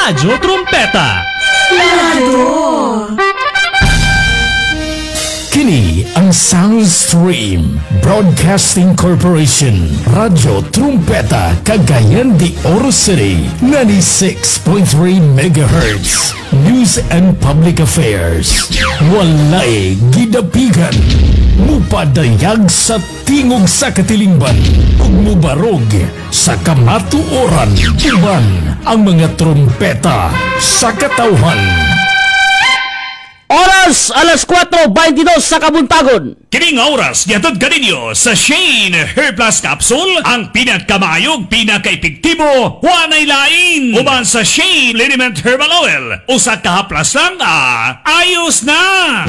Radyo Trumpeta. Kini ang Soundstream Broadcasting Corporation, Radyo Trumpeta, Cagayan de Oro City, 96.3 MHz. News and Public Affairs. Walay gidapigan. Mupadayag sa tingog sa katilingban. Ug mubarog sa kamatuoran. Uban ang mga trumpeta sa katawhan. Oras, alas 4:22 sa kabuntagon. Kining oras, yatod kaninyo sa Shane Herplus Capsule, ang pinagkamayog, pinaka-epektibo, wanay lain. Uban sa Shane Liniment Herbal Oil, usa ka haplas lang, ayos na!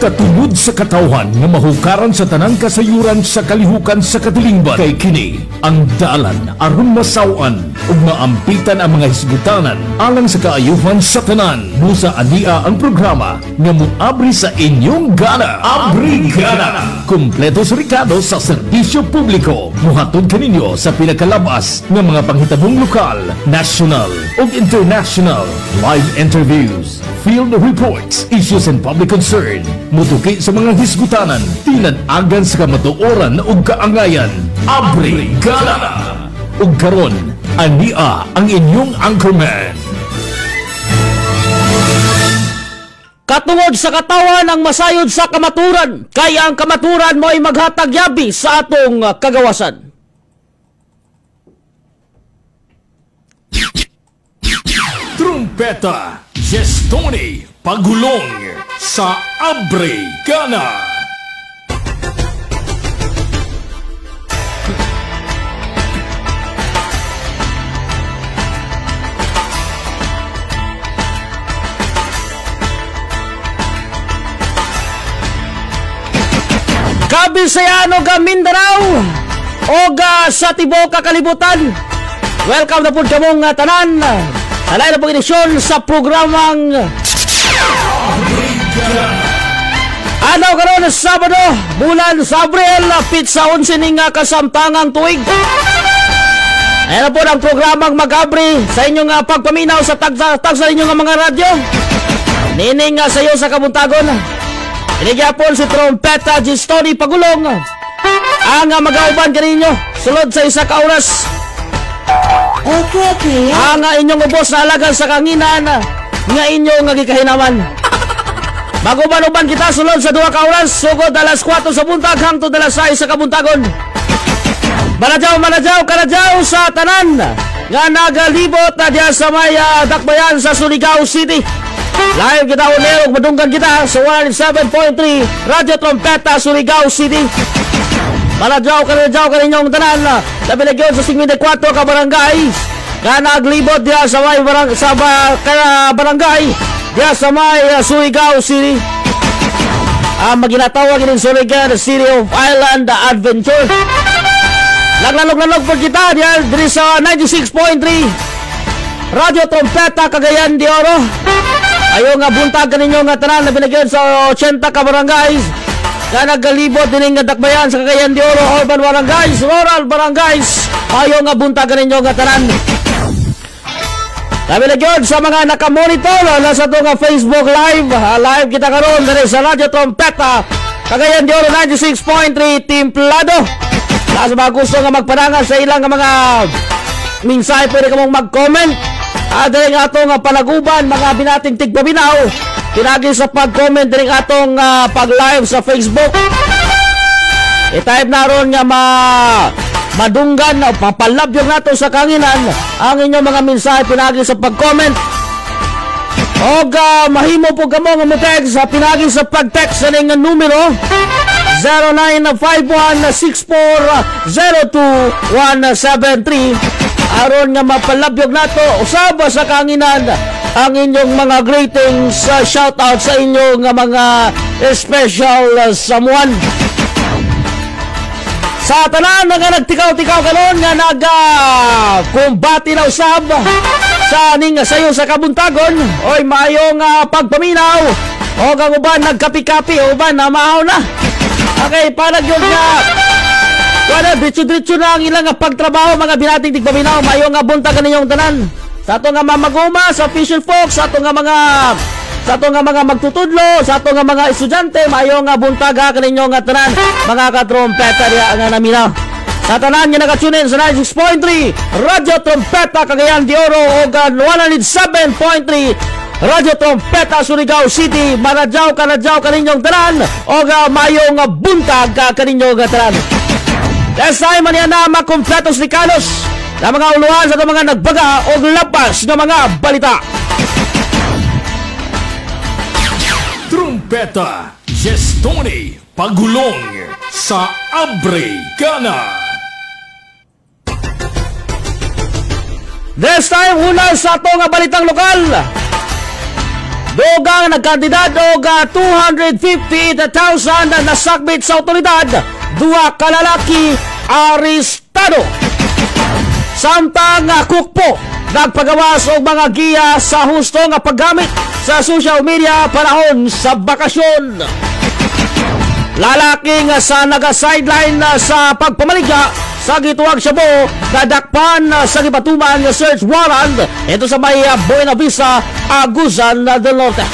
Katulod sa katawhan nga mahukaran sa tanang kasayuran sa kalihukan sa katilingban. Kay kini ang dalan aron masawan ug maampitan ang mga hisgutanan alang sa kaayuhan sa tanan. Busa ania ang programa nga moabri sa inyong gana. Abri Gana. Kompleto sa rekado sa serbisyo publiko. Muhatod kaninyo sa pinakalabas ng mga panghitabong lokal, national ug international. Live interviews, field reports, issues and public concern. Mutuki sa mga hisgutanan, tinad-agan sa kamatuoran ug kaangayan. Abri Gana. Ug karon, ania ang inyong anchorman. Katungod sa katawan ang masayod sa kamaturan, kaya ang kamaturan mo ay maghatag yabi sa atong kagawasan. Trumpeta, Gestoni, Pagulong sa Abri Gana. Kabisayano ka Mindanao o sa tibuok kalibutan. Welcome na po kamong tanan. Alay na pong edisyon sa programang Ano karon Sabado, bulan sa Abril, pizza 11 ning kasamtangang tuig. Ayan na po ang programang mag-abri sa inyong pagpaminaw sa tagsa inyong mga radyo. Nining sayo sa kabuntagon. Inigyapon si Trompeta Gestoni Pagulong ang mag-auban kaninyo sulod sa isa ka oras. Okay. Ang inyong ubos na alagan sa kanginan nga inyong gikahinaman. Maguban-uban kita sulod sa 2 ka oras, sugod alas 4 sa buntag hangtod alas 6 sa kabuntagon. Manadyaw sa tanan nga nagalibot na diya sa may dakbayan sa Surigao City. Live kita ulit ug madunggan kita sa 107.3 Radyo Trompeta Surigao City. Manadyaw kaninyong tanan labi na gyud sa 54 ka barangay nga naglibot diya sa may barangay diya sa may Surigao City. Maginatawag din Surigao City of Island Adventure. Naglalog po kita diya diri sa 96.3 Radyo Trompeta Cagayan de Oro. Ayaw nga buntag kaninyo nga tanan na binagyan sa 80 ka barangays nga nagalibot din nga dakbayan sa Cagayan de Oro, urban barangays, rural barangays. Ayaw nga buntag kaninyo nga tanan. Binagyan sa mga nakamonitor na sa itong Facebook Live. Live kita karon dali sa Radyo Trompeta Cagayan de Oro 96.3 Templado. Sa mga gusto nga magpadangan sa ilang mga minsay, pwede ka mong mag-comment. Dahil nga atong palaguban, mga binating tigbabinaw, pinagi sa pag-comment din atong pag-live sa Facebook. I-type na ron nga madunggan o papalabyog nato sa kanginan ang inyong mga mensahe pinagi sa pag-comment. O mahimo po kamo nga mo-text sa pinagi sa pag-text sa ning numero 0951-6402-173 aron nga mapalabyog nato usaba sa kanginan ang inyong mga greetings, shoutout sa inyong mga special someone. Sa tanan nga nagtikaw-tikaw karon nga kumbati na usab sa ning sayo sa kabuntagon oy maayong pagpaminaw o ang uban nagkapi-kapi uban na maaw na. Okay, panag yun nga Wala, ditso-ditso na ang ilang pagtrabaho, mga binating tigpaminaw. Mayo nga buntag kaninyong tanan. Sa ato nga mamaguma, sa official folks, sa ato nga mga magtutudlo, sa ato nga mga estudyante, mayo nga buntag kaninyong tanan, mga katrompeta diya nga naminaw. Sa tanan nga nakatunin sa 96.3 Radyo Trompeta Cagayan de Oro o 107.3 Radyo Trompeta Surigao City, Manadyaw kaninyong tanan o mayo nga buntag kaninyong tanan. This time man yan na makumpletos ni Carlos na mga uluhan sa mga nagbaga o lapas ng mga balita. Trumpeta Gestone Pagulong sa Abre Gana. This time, una sa ito nga balitang lokal. Dogang nagkandidad o 258,000 na nasakbit sa otoridad. Dua kalalaki arestado. Samtang kukpo nagpagawas og mga giya sa husto nga paggamit sa social media panahon sa bakasyon. Lalaki nga sa naga-sideline sa pagpamaligya sa gituwag Shabu, nadakpan sa gipatuman nga search warrant ito sa may Buena Vista, Agusan del Norte.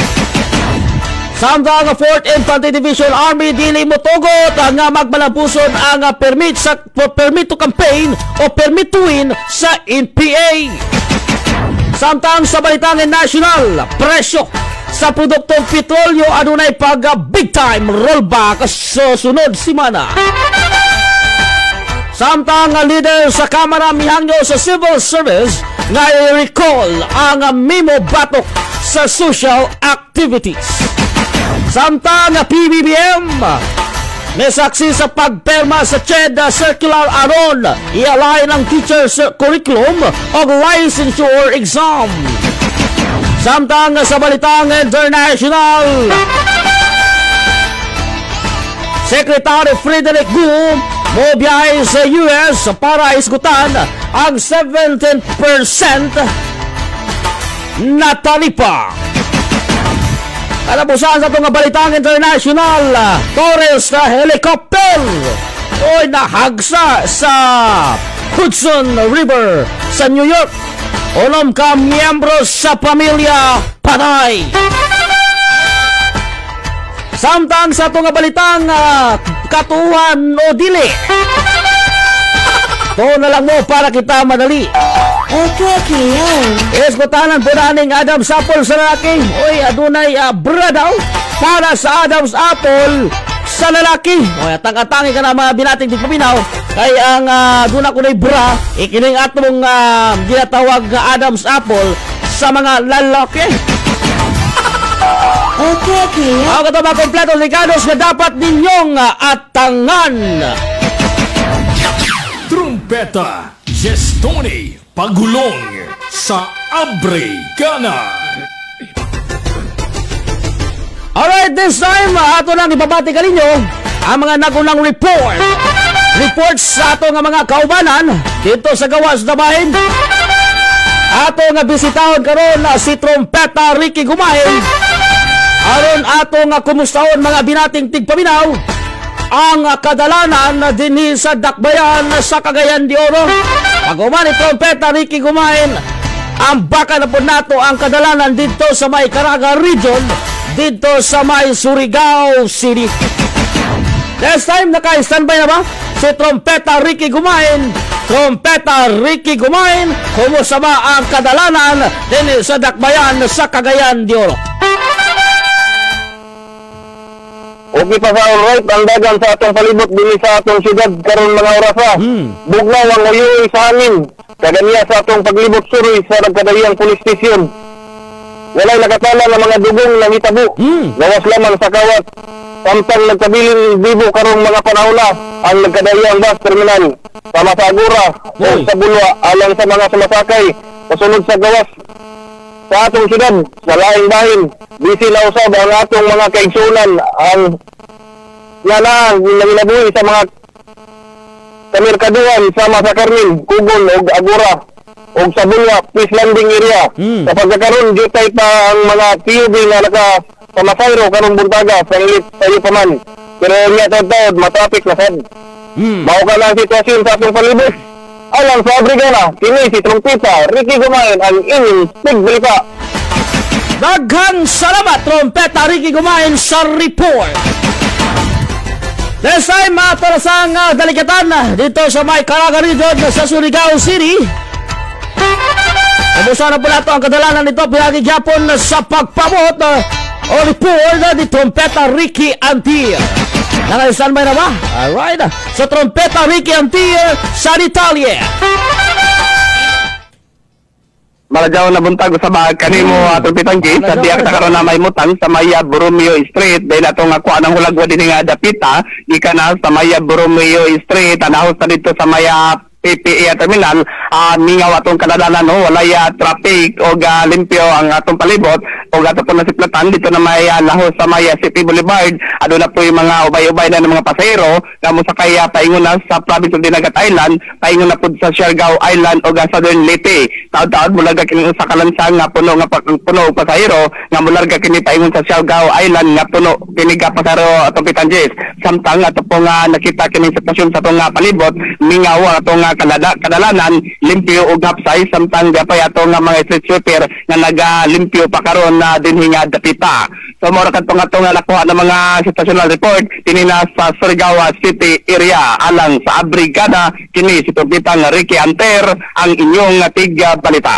Samtang 4th Infantry Division Army dili motugot nga magmalampuson ang permit to campaign o permit to win sa NPA. Samtang sa balitang national, presyo sa produktong petrolyo adunay pag big time rollback sa sunod simana. Samtang leader sa Kamara mihangyo sa civil service nga i-recall ang memo batok sa social activities. Samtang PBBM may saksi sa pagperma sa CHED circular aron i-align ang teacher's curriculum o licensure exam. Samtang sa balitang international, Secretary Frederick Gu mo biyahe sa US para isgutan ang 17% na taripa. Kalabusan sa itong balitang international, Torres na helicopter o nahagsa sa Hudson River sa New York. Unom ka miyembro sa pamilya patay. Samtang sa itong balitang katuhan o dili. Ito na lang mo para kita madali. Okay. Iskutanan po naning Adam's Apple sa lalaki. Uy, adunay bra daw para sa Adam's Apple sa lalaki. Uy, tangi ka na mga binating di paminaw. Kaya ang duna ko na bra, ikining atong ginatawag Adam's Apple sa mga lalaki. Okay. Ang katama kompleto ligados na dapat ninyong atangan. Trumpeta Gestone Pagulong sa Abre Gana. Alright, this time ato lang ibabati ka ninyo ang mga nagunang reports sa ato nga mga kaubanan dito sa gawas na bahin. Ato nga bisitahon karon si Trumpeta Ricky Gumahin aron ato nga kumustahon mga binating tigpaminaw ang kadalanan dinhi sa Dakbayan sa Cagayan de Oro. Pag-uman ni Trumpeta Ricky Gumahin, ang baka na po nato ang kadalanan dito sa may Caraga Region, dito sa may Surigao City. This time, naka-standby na ba si Trumpeta Ricky Gumahin? Trumpeta Ricky Gumahin, kumusta ba ang kadalanan din sa Dakbayan sa Cagayan de Oro? Okay pa sa alright, ang dagan sa atong palibot din sa atong syudad karon mga orasa. Bugnaw ang uyuy sa hangin. Kaganiya sa atong paglibot suroy sa nagkadayang police station. Walay nakatala ng mga dugong na hitabo. Gawas lamang sa kawat. Samtang nagkabiling bibo karong mga panahon ang nagkadayang bus terminal. Sama sa Agura o sa Bulwa alang sa mga sumasakay pasunod sa gawas sa atong syudad, sa laing bahin. Bisi na usab ang atong mga kaigsunan ang nanginabuhi sa mga kamerkaduhan sama sa Carmen, Kugon o Agura o sa Bulwa, Peace Landing area. Sa pagkakaroon, jutay pa ang mga PUB na nakapamasayro karong buntaga sa ilit sa paman. Pero niya taod matraffic na sad. Mao ka lang sitwasyon sa atong palibot. Alang sa Brigada, kini si Trompeta Ricky Gumain ang inyong tigbalita. Daghang salamat, Trompeta Ricky Gumain sa report. This time, matalasang dalikatan dito sa may Caraga Region sa Surigao City. Kamusta na po nato ang kadalanan nito pinagi Japon sa pagpamot o report ni Trompeta Ricky Antier. Naka-standby na ba? Alright. Sa Trompeta Ricky Antier sa Italia. Malajaw na buntag sa bag kanimo Trompetang Gate sa diya karon na may mutan sa Maya Borromeo Street dahil ato nga kuan ang hulagwa dinhi nga dapita gikan na sa Maya Borromeo Street anahos na dito sa Maya PPA terminal mingaw atong kadalanan no walay traffic o limpyo ang atong palibot o ato po nasiplatan dito na may lahos sa Maya City Boulevard aduna po yung mga ubay-ubay na ng mga pasahero kamo sa kaya paingon na sa province of Dinagat Island paingon na pud sa Siargao Island o Southern Leyte taud-taud mularga kini sa kalansang nga puno og pasahero nga mularga kini paingon sa Siargao Island nga puno kini ga pasahero atong Pitanjes samtang ato po nga nakita kini sitwasyon sa atong palibot mingaw atong kadalanan limpyo og hapsay samtang gapay ato nga mga street sweeper nga nagalimpyo pa karon na dinhi nga dapita. So mora kadto nga ato nga nakuha ng mga situational report kini na sa Surigao City area alang sa Brigada kini si Trompetang Ricky Antier ang inyong tiga balita.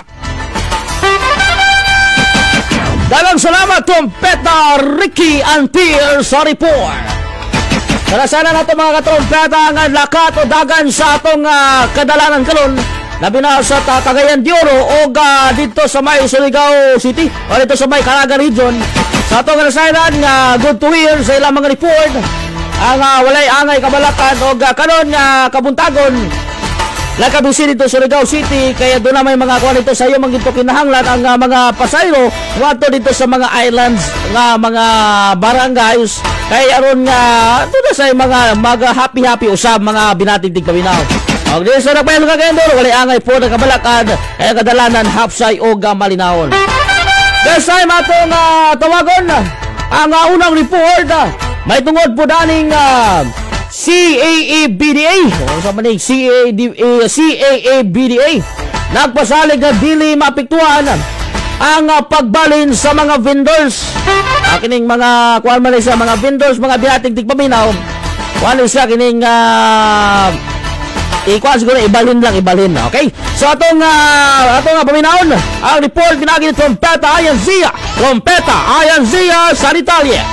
Dalang salamat Trompeta Ricky Antier sa report. Para sana nato mga katrompeta nga lakat o dagan sa atong kadalanan karon labi na sa Cagayan de Oro o dito sa may Surigao City o dito sa may Caraga Region sa atong nasayran nga good to hear sa ilang mga report ang walay angay kabalakan o karon nga kabuntagon lakabisi dito sa Surigao City kaya doon na may mga kuha dito sa iyo magito kinahanglan ang mga pasayro wato dito sa mga islands nga mga barangays kaya aron nga doon na sa mga happy usab mga binatindig paminaw. Og dito sa nagpayon nga kayo doon walay angay po nagkabalakan kaya kadalanan hapsay o malinawon. This time atong tawagon ang unang report may tungod po daning CAABDA o sa maning CAABDA nagpasalig na dili mapiktuan ang pagbalin sa mga vendors kining mga kuan man sa mga vendors mga bihating tigpaminaw kuan sa kining ikuan siguro ibalin okay so atong paminawon ang report pinagi ni Trompeta Ayan Zia sa Italia.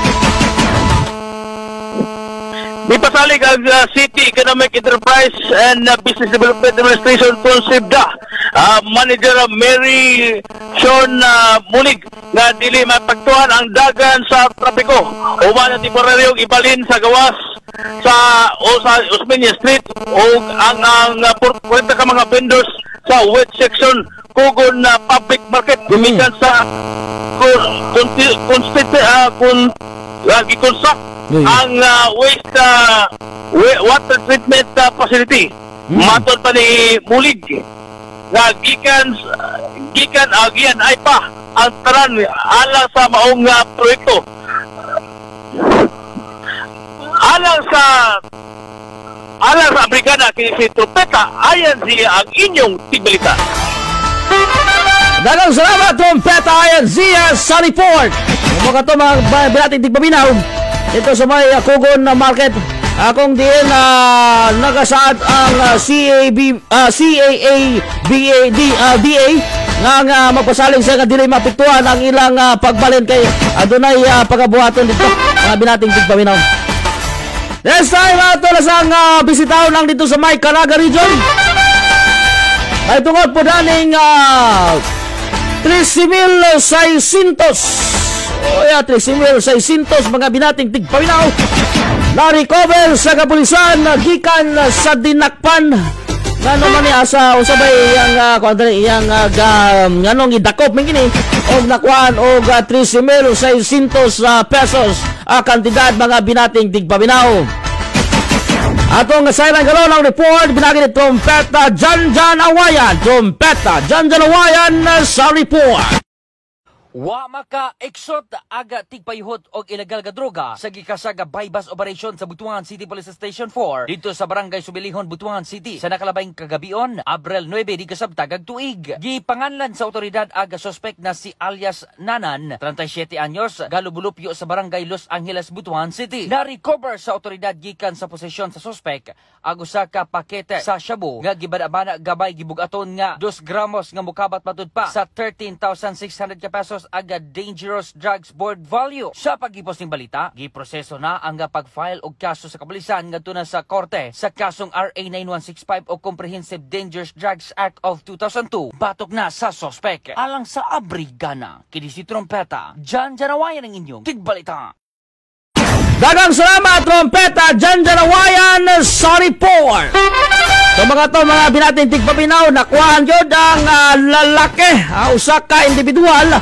Ipasalig ang City Economic Enterprise and Business Development Administration Consibda Manager Mary Sean Munig na dili mapagtuhan ang dagan sa trapiko uman ang temporaryong ibalin sa gawas sa Osmeña Street o ang 40 ka mga vendors sa wet section kugon na public market gumikan sa gikonstruct ang water treatment facility. Matod pa ni Mulig na gikan agian ay pa ang taran alang sa maong proyekto alang sa Brigada kini si Trompeta Ayan Zia ang inyong tigbalita. Dagang salamat Trompeta Ayan Zia sa report. Mga ito mga binating tigpaminaw ito sa may Kugon Market akong diin nagasaad ang CAABDA nga magpasaling siya nga dili mapiktuhan ang ilang pagbalin kay adunay pagabuhaton dito mga binating tigpaminaw. Next time ato lasang bisitahon lang dito sa may Caraga Region ay tungod po daning 13,600 13,600 mga binating tigpaminaw na-recover sa kapulisan gikan sa dinakpan nga naman asa usabay yang nganong idakop mingini og nakuan og 13,600 pesos kantidad mga binating tigpaminaw. Atong sayang galon ang report binagi ni Trompeta Janjan Awayan sa report. Wa maka eksot aga tigpayhot og ilegal nga droga sa gikasaga bypass operation sa Butuangan City Police Station 4 dito sa Barangay Subilihon, Butuangan City sa nakalabayng kagabion, Abril 9 di kasabtag ag tuig. Gipanganlan sa otoridad aga suspect na si alias Nanan, 37 anyos, galubulupyo sa Barangay Los Angeles, Butuangan City. Na-recover sa otoridad gikan sa posesyon sa suspect ag usa ka pakete sa shabu nga gibada-bana gabay gibugaton nga 2 gramos nga mukabat matud pa sa 13,600 pesos aga dangerous drugs board value. Sa pagipos ning balita, giproseso na ang pag-file og kaso sa kapulisan ngadto na sa korte sa kasong RA 9165 o Comprehensive Dangerous Drugs Act of 2002. Batok na sa sospek alang sa abrigana. Kini si Trompeta, Jan Janawayan ang inyong tigbalita. Dagang salamat, Trompeta, Jan Janawayan sa report. So mga to, mga binating tigpapinaw, nakuhaan yun ang lalaki, usa ka individual,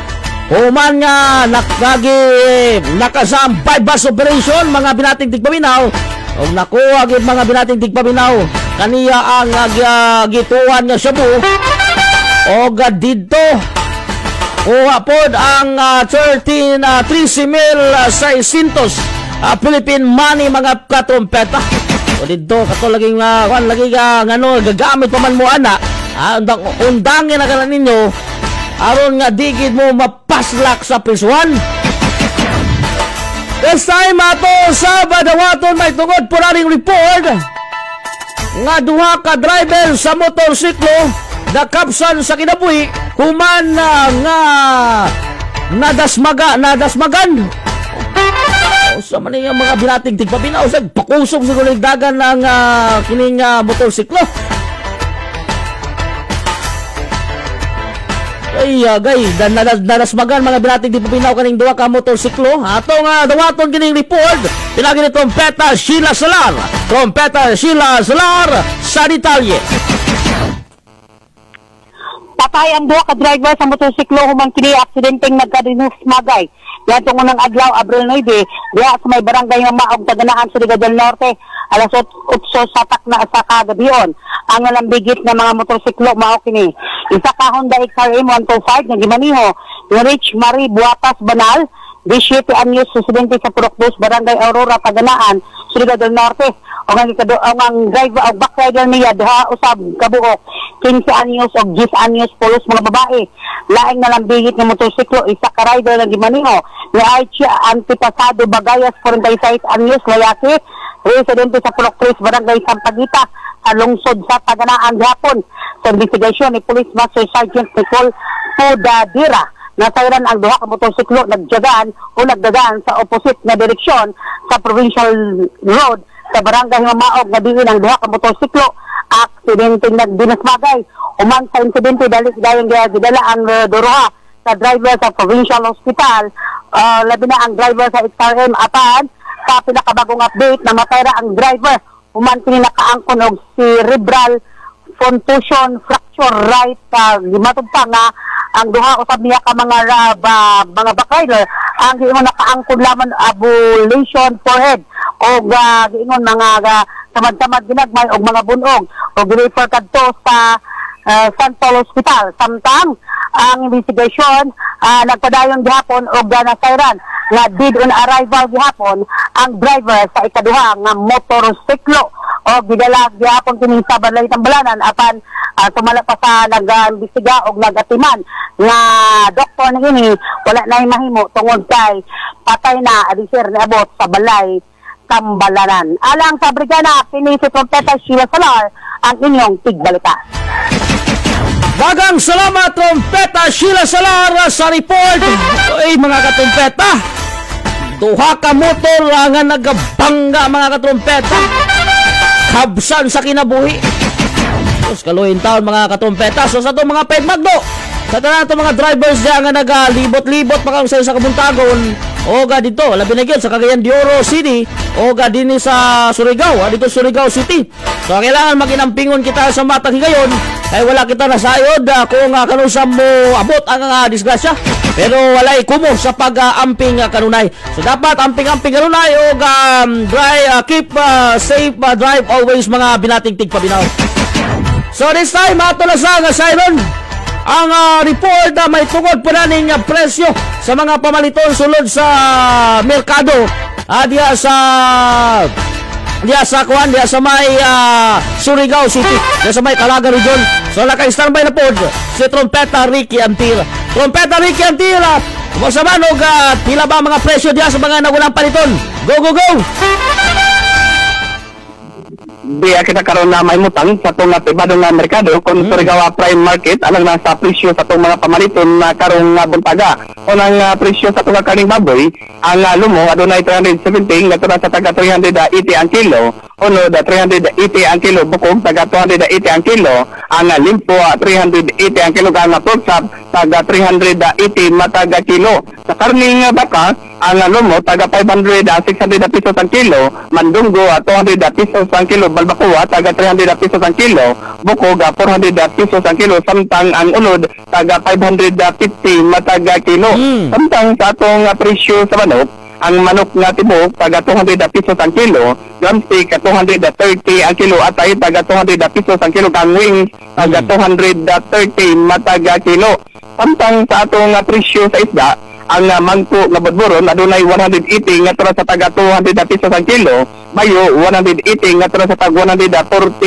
human nga nakasang bypass operation, mga binating tigpapinaw, o nakuha yun mga binating tigpapinaw, kaniya ang gituan nga shabu, o dito, kuha po ang 13,600 Philippine money mga katrompeta. O dito kato laging gagamit pa man mo ana. Undangin na kanan ninyo aron nga digid mo mapaslak sa pisuan. This time ato sa Badawaton may tungod puraring report nga duha ka driver sa motorsiklo nakapsan sa kinabuhi human nga nadasmagan. Sa man yung mga binating tigpapinaw sa pakusog sa dagan ng kining motorsiklo. Ay nadasmagan mga binating tigpapinaw kaning duha ka motorsiklo. Ato nga dawaton kining report pinagi ni Trompeta Sheila Salar. Trompeta Sheila Salar sa detalye. Patay ang duha ka driver sa motorsiklo human kini aksidenteng nagkadinusmagay. Yan itong unang adlaw, Abril 9, diya sa may barangay ng Maog, Taganaan, Surigao del Norte, alas 8 sa takna sa kagabion. Ang nalambigit na mga motorsiklo, mao kini. Isa ka Honda XRM 125 na gimaniho, ni Rich Marie Buatas Banal, 17 anyos, residente sa Purok 2, Barangay Aurora, Taganaan, Surigao del Norte. O ang driver, o backrider niya, duha usab, kabuok, 15 anyos o 10 anyos, pulos mga babae. Laing nalambigit ng motorsiklo, isa ka rider na gimaniho, ni Aichi Antipasado Bagayas, 46 anyos, layaki, residente sa Purok 3, Barangay Sampagita, sa lungsod sa Taganaan, Japon. Sa investigasyon ni Police Master Sergeant Nicole Podadira, nasayran ang duha ka motorsiklo nagdagan sa opposite na direksyon sa Provincial Road sa Barangay Mamaog na diin ang duha ka motorsiklo. Aksidenteng nagdinasmagay. Uman sa insidente dahil gidala ang duruha sa driver sa Provincial Hospital. Labi na ang driver sa XRM apan sa pinakabagong update na matayra ang driver. Uman pinakaangkon og cerebral contusion fracture right gimatod pa nga ang duha usab niya ka mga bakayler ang giingon nakaangkon lamang abulation forehead o giingon mga tamad-tamad ginagmay og mga bunog o gi-refer kadto sa San Paulo Hospital. Samtang ang investigation nagpadayon gihapon og nasayran nga dead on arrival gihapon ang driver sa ikaduha nga motorsiklo o gidala gihapon kini sa Balay Tambalanan apan tumala pa sa nag-imbestiga og nagatiman nga doktor niini wala na mahimo tungod kay patay na adisir ni abot sa Balay Tambalanan. Alang sa brigada kini si Trompeta Sheila Salar ang inyong tigbalita. Dagang salamat, Trompeta Sheila Salar sa report. Ay mga katompeta, duha ka motor nga nagabangga mga katrompeta, kabsan sa kinabuhi. Tapos kaluhin taon mga katompeta. So sa itong mga ped magdo, sa tanan itong mga drivers dyan nga nagalibot-libot pa sa kabuntagon o dito, labi na yun sa Cagayan de Oro City o din sa Surigao, dito Surigao City. So kailangan maginampingon kita sa matang higayon ay wala kita nasayod kung kanusam mo abot ang disgrasya. Pero walay kumo sa pag-amping kanunay. So dapat amping-amping kanunay o keep safe drive always mga binating tigpabinaw. So this time ato na sa siren ang report may tungod po na ning presyo sa mga pamaliton sulod sa merkado diya sa may Surigao City, diya sa may Calaga Region. So naka-standby na po si Trompeta Ricky Antira. Trompeta Ricky Antira, kumasaman og pila ba mga presyo diya sa mga nagulang paliton? Go, go, go! Di kita karon na may mutang sa itong tibadong na merkado kung Surigao Prime Market alang na sa presyo sa itong mga pamaliton na karong buntaga. O ng presyo sa itong kaning baboy, ang lumo adunay 317 nga sa taga 380 ang kilo, uno da 380 ang kilo, bukog taga 280 ang kilo, ang limpo 380 ang kilo, ang pork chop taga 380 mataga kilo. Sa karning baka, ang lumo taga 500 600 pesos ang kilo, mandunggo 200 pesos ang kilo, balbacoa taga 300 pesos ang kilo, bukog 400 pesos ang kilo, samtang ang unod taga 550 mataga kilo. Samtang sa atong presyo sa manok, ang manok nga tibok taga 200 pesos ang kilo, drumstick 230 ang kilo, atay taga 200 pesos ang kilo, kang wings taga 230 mataga kilo. Samtang sa atong presyo sa isda, ang mangko nga budburon adunay 180 nga tara sa taga 200 pesos ang kilo, bayo 180 nga tara sa taga 140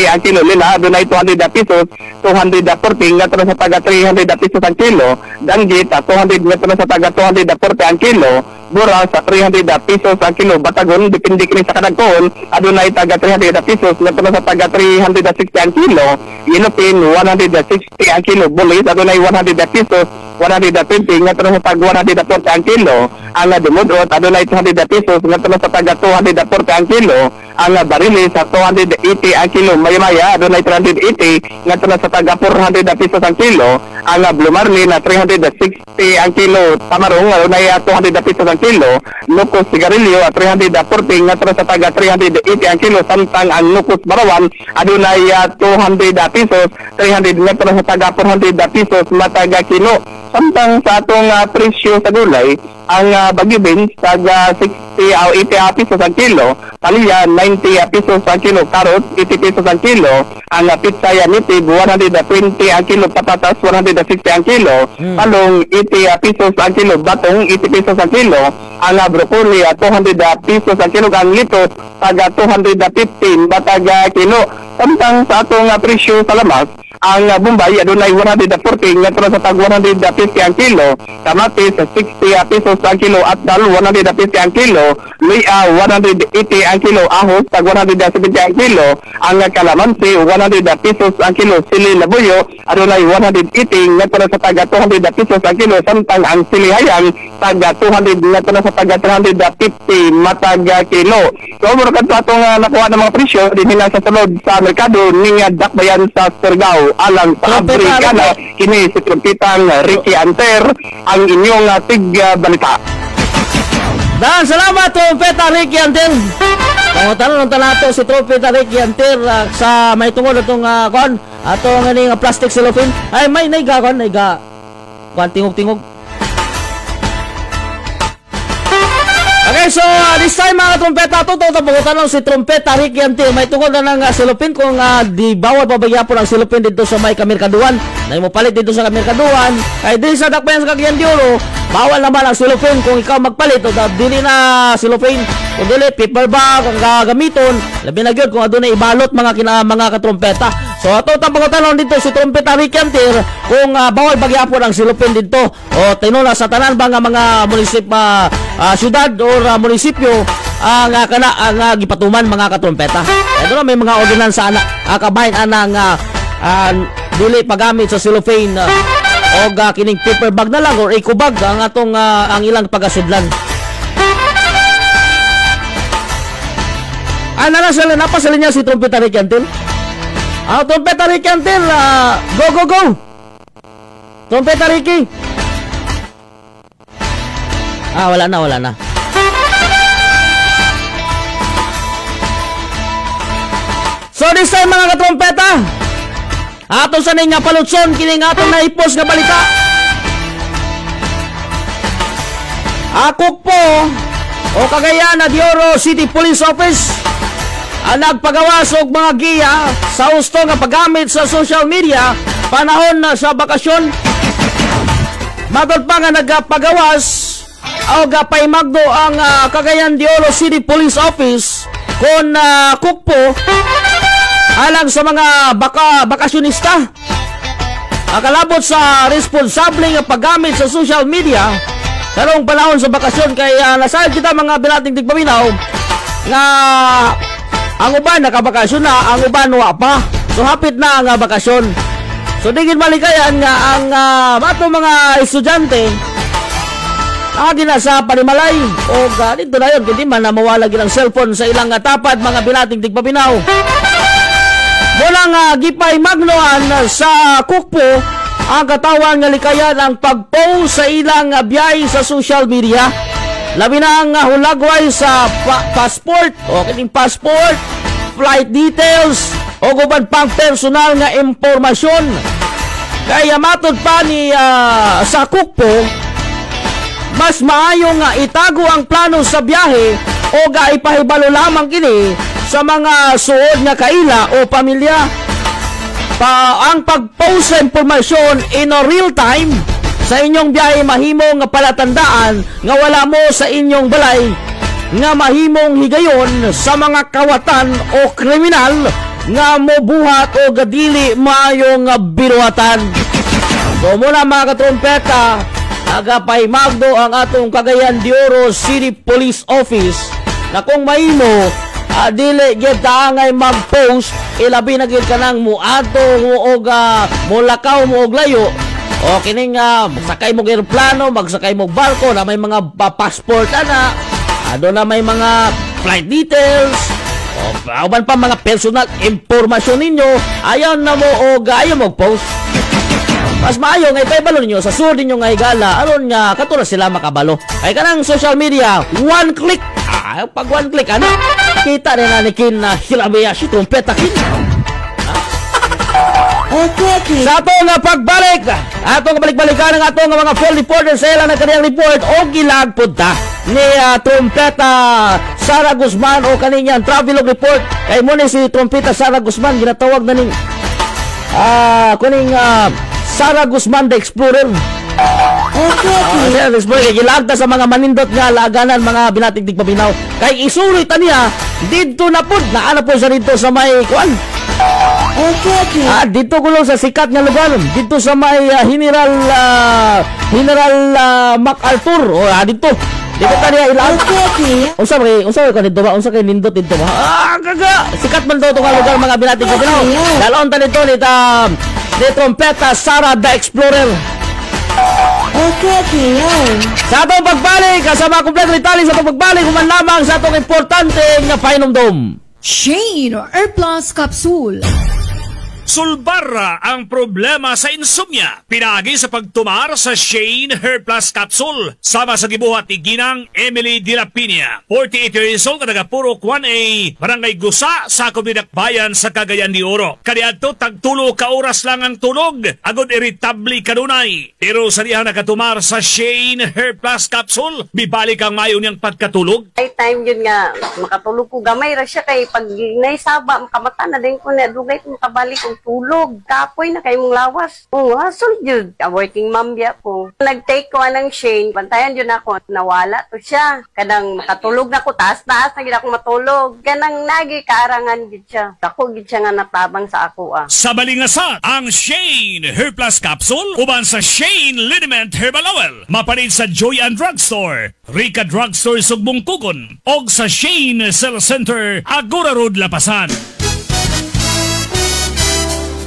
ang kilo, lila adunay 200 pesos 240 nga tara sa taga 300 pesos ang kilo, danggit 200 nga tara sa taga 240 ang kilo, bura sa 300 pesos ang kilo, batagon depende kini sa kadagkon adunay taga 300 pesos nga tara sa taga 360 ang kilo, inupin 160 ang kilo, bulis adunay 100 pesos 120 nga tara sa taga 140 ang kilo, ang dumudrot adunay 200 pesos nga tara sa taga 240 ang kilo, ang barilis sa 280 ang kilo, maya adunay 380 nga tara sa taga 400 pesos ang kilo, ang blue marlin na 360 ang kilo, tamarong adunay 200 pesos ang kilo, lukos sigarilyo 340 nga tara sa taga 380 ang kilo, samtang ang lukos barawan adunay 200 pesos 300 nga tara sa taga 400 pesos mataga kilo. Samtang sa atong presyo sa gulay, ang bagyo beans taga 60 o 80 pesos ang kilo, palya 90 pesos ang kilo, carrot 80 pesos ang kilo, ang pizza native 120 ang kilo, patatas 160 ang kilo, talong 80 pesos ang kilo, batong 80 pesos ang kilo, ang broccoli 200 pesos ang kilo, ang litos taga 215 bataga kilo. Samtang sa atong presyo sa lamas, ang Bombay adunay 140 nga tara sa tag 150 ang kilo, kamatis 60 pesos ang kilo, at dal 150 ang kilo, luya 180 ang kilo, ahos tag 170 ang kilo, ang kalamansi 100 pesos ang kilo, sili labuyo adunay 180 nga tara sa tag 200 pesos ang kilo, samtang ang sili hayang tag 200 nga tara sa tag 350 mataga kilo. So mura kadto atong nakuha ng mga presyo dinhi sa sulod sa merkado ning dakbayan sa Surigao alang sa Africana. Kini si Trompetang Ricky Anter ang inyong tig-balita. Dan salamat Trompeta Ricky Anter. Pangutan lang nato si Trompeta Ricky Anter sa may tungod atong kon atong ning plastic cellophane. Ay may naiga kon tingog-tingog. Okay, so this time mga trompeta, pangutan lang si Trompeta Ricky Anter. May tungkol na ng silupin kung di bawal pabagyapon ang silupin dito sa may Kamirkaduan. Na mo palit dito sa Kamirkaduan. Ay di sa dakbayan sa Cagayan de Oro, bawal naman ang silupin kung ikaw magpalit o dili na silupin. Kung dili paper bag ang gagamiton, labi na gyud kung adunay ibalot mga katrompeta. So ato pangutan lang dito si Trompeta Ricky Anter kung bawal bagyapon ang silupin dito o tinula sa tanan ba nga mga syudad o munisipyo ang gipatuman mga katrompeta. Ito na may mga ordinansa na kabahin anang dili paggamit sa cellophane o kining paper bag na lang or eco bag ang atong ang ilang pagasudlan. Napasali niya si Trompeta Ricky Anter. Trompeta Ricky Anter, go! Trompeta Ricky. Wala na. So this time mga katrompeta, ato sa ning palutson kining atong naipos nga balita. Akok po o Cagayan de Oro City Police Office nagpagawas og mga giya sa husto nga paggamit sa social media panahon na sa bakasyon. Matod pa nga nagpagawas o gapaymagdo ang Cagayan de Oro City Police Office kon kukpo alang sa mga bakasyonista. Kalabot sa responsable nga paggamit sa social media karong panahon sa bakasyon kay nasayad kita mga binating tigpaminaw nga ang uban nakabakasyon na, ang uban wa pa. So hapit na ang bakasyon. So digin malikayan nga ang ato mga estudyante gina sa panimalay o dito na yun kundi man na mawala ginang cellphone sa ilang tapad mga binating tigpaminaw. Mulang gipay magnoan sa kukpo ang katawan nga likayan ang pag-post sa ilang biyay sa social media. Labi na ang hulagway sa passport o kining passport, flight details o guban pang personal nga impormasyon. Kaya matod pa ni sa kukpo, mas maayo nga itago ang plano sa biyahe o ipahibalo lamang kini sa mga suod nga kaila o pamilya. Ang pag-post sa impormasyon in a real time sa inyong biyahe mahimong nga palatandaan nga wala mo sa inyong balay nga mahimong higayon sa mga kawatan o kriminal nga mobuhat o gadili maayong biruatan. So muna mga katrumpeta, nagapaymagdo ang atong Cagayan de Oro City Police Office na kung mahimo dili gyud ta ngay mag-post ilabi na gyud kanang muadto og mulakaw mo og layo o kining magsakay mo eroplano, magsakay mo barko na may mga passport do na may mga flight details o uban pa mga personal impormasyon ninyo ayon na mo og ayaw mo post. Mas maayo nga ipabalo ninyo sa sud ninyo nga higala aron nga katulad sila makabalo. Kay kanang social media one click pag one click kita rin na nikin na hilabiya si trumpeta kin. Okay. Sa ato nga pagbalik, atong balik-balikan ang atong mga full reporters sa ilang kaniyang report o gilagpod ta ni Trumpeta Sara Guzman o kaninyang travelog report. Kay mo ni si Trumpeta Sara Guzman ginatawag na ning kuning Sara Guzman the Explorer. Okay. Gilagta sa mga manindot nga laganan mga binating tigpabinaw. Kay isuloy ta niya dito na pud naana po sa dito sa may kuan. Okay. Dito kulo sa sikat nga lugar dito sa may General MacArthur o dito. Dito ta niya ilang. Okay. Unsa ka dito ba? Unsa kay nindot dito ba? Kaga sikat man daw nga lugar mga binating tigpabinaw. Dalon ta dito ni Trumpeta Sara the Explorer. Okay. Sa atong pagbalik, kasama kompleto detalye sa pagbalik, human lamang sa atong importante nga painomdom. Shane Air Plus Capsule. Sulbarra ang problema sa insomnia. Pinagi sa pagtumar sa Shane Hair Plus Capsule. Sama sa gibuhat ni Ginang Emily de la Piña. 48 years old, nagapurok 1A, Barangay Gusa, sa Comunidad Bayan sa Cagayan de Oro. Kaniadto tagtulo ka oras lang ang tulog. Agod irritable kanunay. Pero sa diha nakatumar sa Shane Hair Plus Capsule, bibalik ang mayo niyang pagkatulog. Ay time yun nga, makatulog ko gamay ra siya kay pag naisaba, makamata na din ko na dugay ko makabalik kong tulog. Kapoy na kay mong lawas. Hasol yun. Working mom biya ko. Nag-take ko ng Shane, pantayan yun ako, nawala to siya. Kanang makatulog na ko, taas-taas na gina ako matulog. Kanang nagi kaarangan gid siya. Ako gid siya nga natabang sa ako Sa balingasan, ang Shane Hair Plus Capsule, uban sa Shane Liniment Herbal Oil, mapanin sa Joy and Drugstore, Rica Drugstore Sugbong Kugon, og sa Shane Cell Center, Agora Road, Lapasan.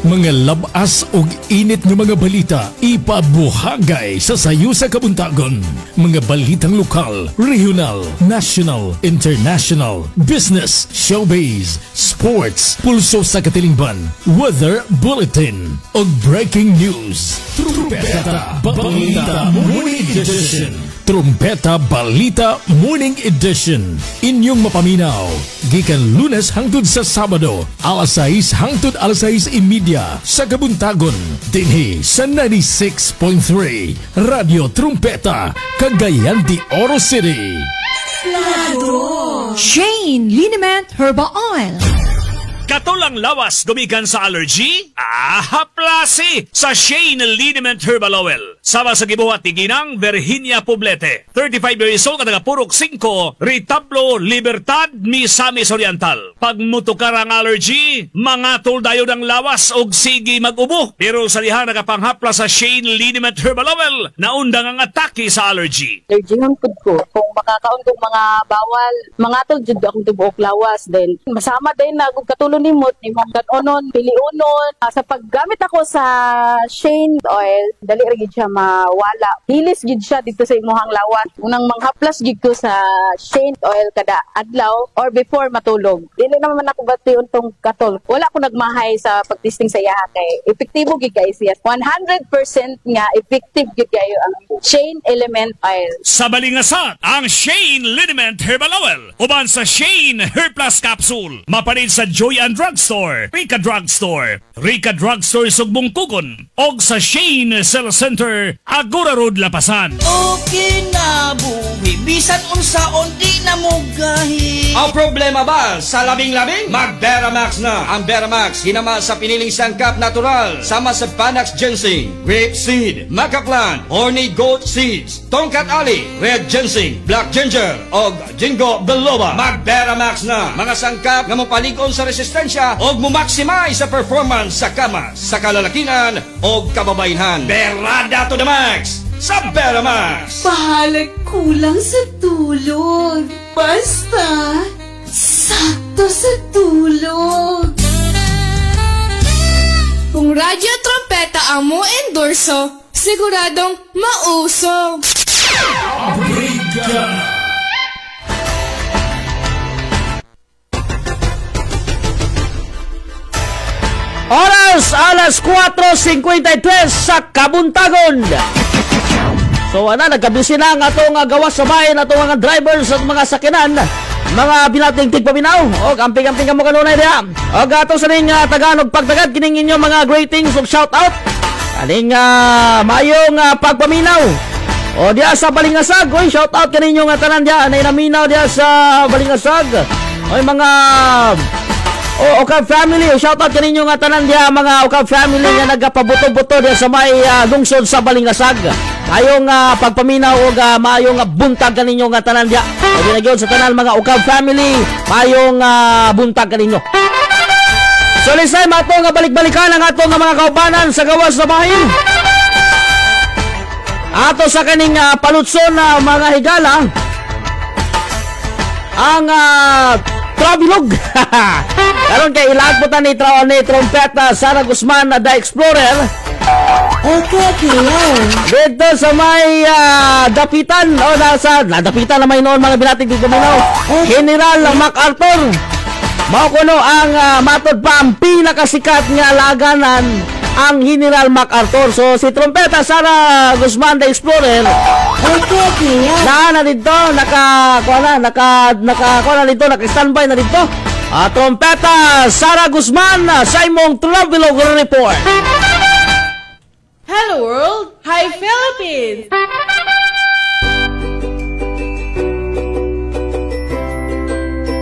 Mga labas og init ng mga balita ipabuhagay sa sayo sa kabuntagon. Mga balitang lokal, regional, national, international, business, showbiz, sports, pulso sa katilingban, weather bulletin og breaking news. Trumpeta Balita Morning Edition. Trumpeta Balita Morning Edition. Inyong mapaminaw gikan Lunes hangtod sa Sabado, alas 6 hangtod alas 6:30 sa Kabuntagon, dinhi sa 96.3 Radio Trumpeta, Cagayan de Oro City. Templado. Shane Liniment Herbal Oil. Katulang lawas gumikan sa allergy? Haplasi sa Shane Liniment Herbal Oil. Sama sa gibuhat ni Ginang Virginia Poblete. 35 years old ka Purok 5, Retablo, Libertad, Misamis Oriental. Pag mutukar ang allergy, mga tuldayo ng lawas og sige mag-ubo. Pero sa liha nakapanghapla sa Shane Liniment Herbal Oil, naundang ang atake sa allergy. Allergy ng food ko. Kung makakaon kong mga bawal, mga tol, jud akong tubuok lawas. Then, masama din na kung katulong nimot, ni mga onon, piliunon. Sa paggamit ako sa Shane Oil, dali rin siya mawala. Hilis gid siya dito sa imuhang lawas. Unang manghaplas gid ko sa Shane Oil kada adlaw or before matulog. Dili naman ako bati untong katol. Wala ko nagmahay sa pagtesting sa iya kay epektibo gid guys. Yes, 100% nga effective gid kayo ang Shane Element Oil. Sa balingasan, ang Shane Liniment Herbal Oil. Uban sa Shane Her Plus Capsule. Mapanin sa Joy and Drugstore, Rica Drugstore, Rica Drugstore Sugbong Kugon, og sa Shane Cell Center, Agora Road, Lapasan. Okay na buhi, bisan unsaon di na mo gahi. Ang problema ba sa labing-labing? Mag-Beramax na. Ang Beramax, hinama sa piniling sangkap natural, sama sa Panax Ginseng, Grape Seed, Maca Plant, Horny Goat Seeds, Tongkat Ali, Red Ginseng, Black Ginger, og Jingo Biloba. Mag-Beramax na. Mga sangkap nga mapaligon sa resistensya og mumaximize sa performance sa kama, sa kalalakinan og kababainhan. Berada to the max sa Beramax. Pahalag kulang sa tulog. Basta sakto sa tulog. Kung Radyo Trompeta ang mo endorso, siguradong mausog. Oras, alas 4:53 sa Kabuntagon. So, nagkabisi na ang atong gawas sa bayan, atong mga drivers at mga sakinan, mga binating tigpaminaw, o amping-amping ka mo kanunay diya. O gato sa ning Tagalog pagtagad, kining inyo mga greetings of shoutout, kaning mayong pagpaminaw. O diya sa Balingasag, oy, shoutout kaninyo nga tanan diya, anay naminaw diya sa Balingasag. Oy, mga Okab family, shoutout kaninyo nga tanan diya mga Okab family nga nagapabuto-buto diya sa may lungsod sa Balingasag. Ayong pagpaminaw o mayong buntag kaninyo nga tanan diya. Sabi na gyud sa tanan mga Okab family, mayong buntag kaninyo. So lisay mato nga balik-balikan ang ato nga mga kaubanan sa gawas sa bahin. Ato sa kaning palutson na mga higala ang Trabilog. Karon kay ilagputan ni Trompeta Sara Guzman na The Explorer. Dito sa may dapitan o dapitan na may noon mga binatig dito minaw. General MacArthur. Mao kuno ang matod pa ang pinakasikat nga laganan ang General MacArthur. So si Trompeta Sara Guzman The Explorer na dito naka-standby na dito. Trompeta Sara Guzman sa imong Travelog Report. Hello world! Hi Philippines!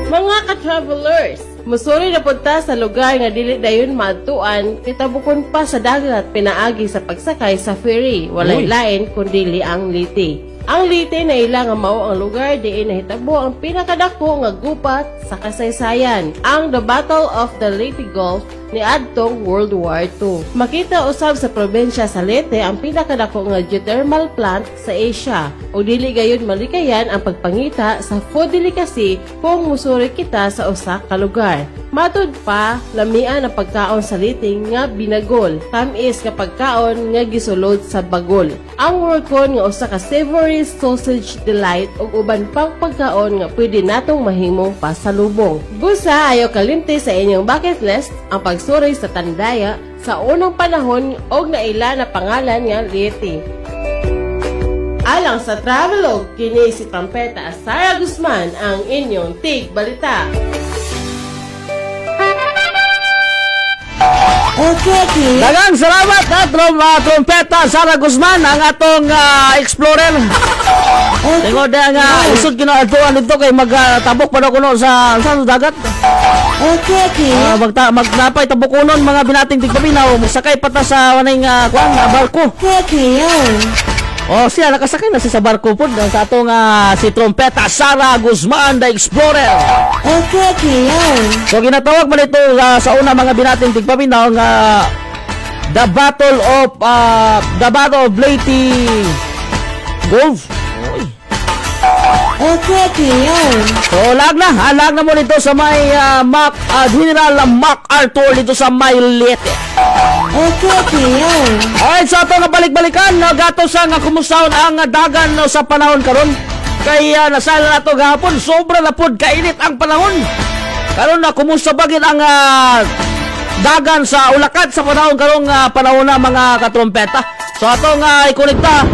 Mga ka-travelers, musuri na punta sa lugar nga dili dayon maadtuan, kitabukon pa sa dagat pinaagi sa pagsakay sa ferry, walay lain kundi ang Liti. Ang Liti na ilang mao ang lugar diin nahitabo ang pinakadako nga gupat sa kasaysayan, ang The Battle of the Leyte Gulf ni adtong World War II. Makita usab sa probinsya sa Leyte ang pinakadako nga geothermal plant sa Asia. O dili gayon malikayan ang pagpangita sa food delicacy kung musuri kita sa usa ka lugar. Matud pa, lamian ang pagkaon sa Leyte nga binagol, tamis nga pagkaon nga gisulod sa bagol. Ang workon nga usa ka savory sausage delight ug uban pang pagkaon nga pwede natong mahimong pasalubong. Busa ayo kalimti sa inyong bucket list ang pagsuri sa Tandaya sa unang panahon og naila na pangalan nga Leyte. Alang sa Travelog, kini si Trompeta Sara Guzman ang inyong Tig Balita. Okay, okay. Dagang salamat ha, trompeta Sara Guzman, ang atong explorer. Tingod nga isod kinaadtuan dito kay magtabok pa daw kuno sa dagat. Okay, okay. Magnapay tabok kunon mga binating tigpaminaw, sakay pata sa waning barko. Okay, okay. Oh, siya nakasakay na siya sa barko po sa atong si trompeta Sara Guzman, the explorer. Okay, okay. So ginatawag man ito sa una mga binating tigpaminaw nga the Battle of Leyte Gulf. Okay, okay. So lag na mo dito sa may General MacArthur dito sa may Leyte. Okay, okay. Alright, so ito nga balik-balikan gato sa nga kumustaon ang dagan sa panahon karon. Kaya nasala na ito gahapon, sobra na pod kainit ang panahon. Karon na kumusta bagid ang dagan sa ulakad sa panahon karong panahon na mga katrompeta. So ato nga ikonekta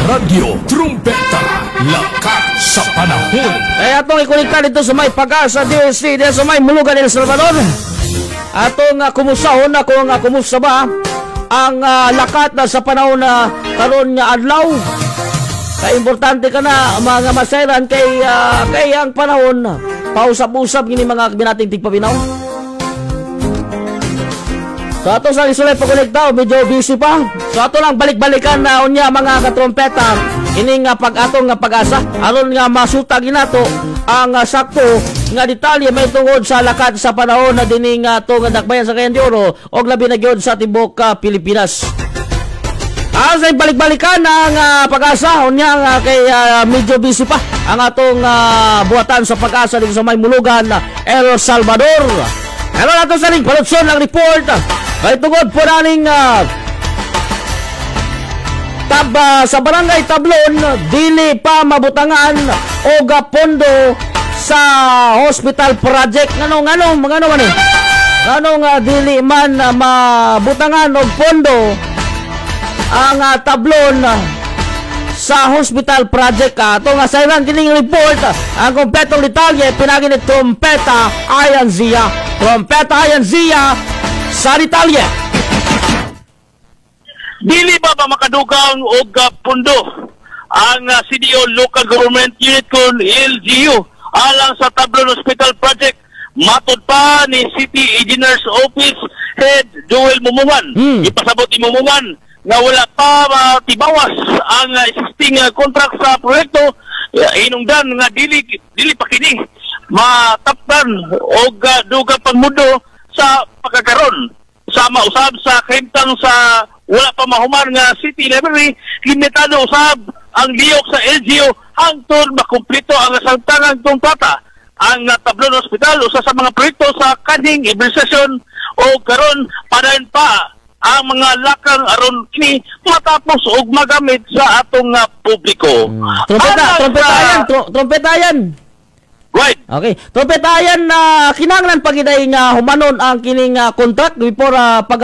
Radio Trumpeta, lakat sa panahon. Kaya itong ikonekta dito sa may Pag-asa DSC dito sa may Mulugan, El Salvador. Atong kumusahon na kung kumusta ba ang lakat na sa panahon na karon nga adlaw. Kaya importante ka na mga masairan kay ang panahon pausap-usap gini mga binating tigpabinaw. So ato sa isulay pagkonekta, medyo busy pa. So ato lang balik-balikan na unya mga katrompeta ining pag-atong nga pag-asa aron nga masuta ginato ang sakto nga detalye may tungod sa lakad sa panahon na dining to nga dakbayan sa Cagayan de Oro og labi na gyud sa tibuok Pilipinas. Sa balik-balikan ang pag-asa unya nga kay medyo busy pa ang atong buhatan sa pag-asa dito sa may Mulugan, El Salvador. Pero nato sa ning produksyon ng report kay tungod po naning sa barangay Tablon dili pa mabutangan og pondo sa hospital project. Ngano dili man mabutangan og pondo ang Tablon sa hospital project. Ato nga sayran kining report ang kompletong detalye pinagi ni Trompeta Ayanzia. Trompeta Ayanzia sa detalye. Dili ba makadugang og pundo ang CDO Local Government Unit kon LGU alang sa Tablon Hospital Project? Matod pa ni City Engineer's Office Head Joel Mumungan. Ipasabot ni Mumungan nga wala pa tibawas ang existing contract sa proyekto. Hinungdan nga dili pa kini mataptan og dugang pagmundo sa pagkakaroon. Sama usab sa kriptang sa wala pa mahuman nga city library, limitado usab ang liyok sa LGU hangtod makumpleto ang nasamtangang kontrata. Ang Tablon Hospital usa sa mga proyekto sa kaning implementasyon o karon padayon pa ang mga lakang aron kini matapos og magamit sa atong publiko. Trompeta yan. Right. Okay. Trompeta yan na kinahanglan pagiday nga humanon ang kining contract before pag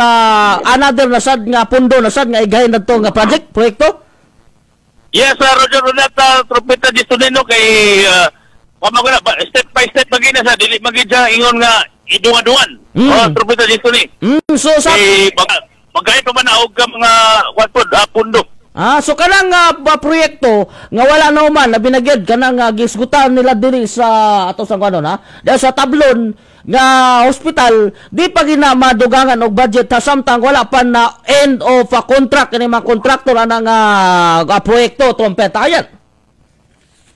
another nasad nga pundo nasad nga igahin nadto nga proyekto. Yes, Roger Ronata, Trompeta Distonino kay pamagana step by step magina sa dili magidya ingon nga idungan-dungan. Trompeta Distonino. So sa magay pa man og mga pundo. So kanang proyekto nga wala na man na binagyad kanang gisgutan nila diri sa ato sa kanon dahil sa Tablon nga hospital di pa gina madugangan og budget samtang wala pa na end of contract kini mga kontraktor anang proyekto. Trompeta ayan.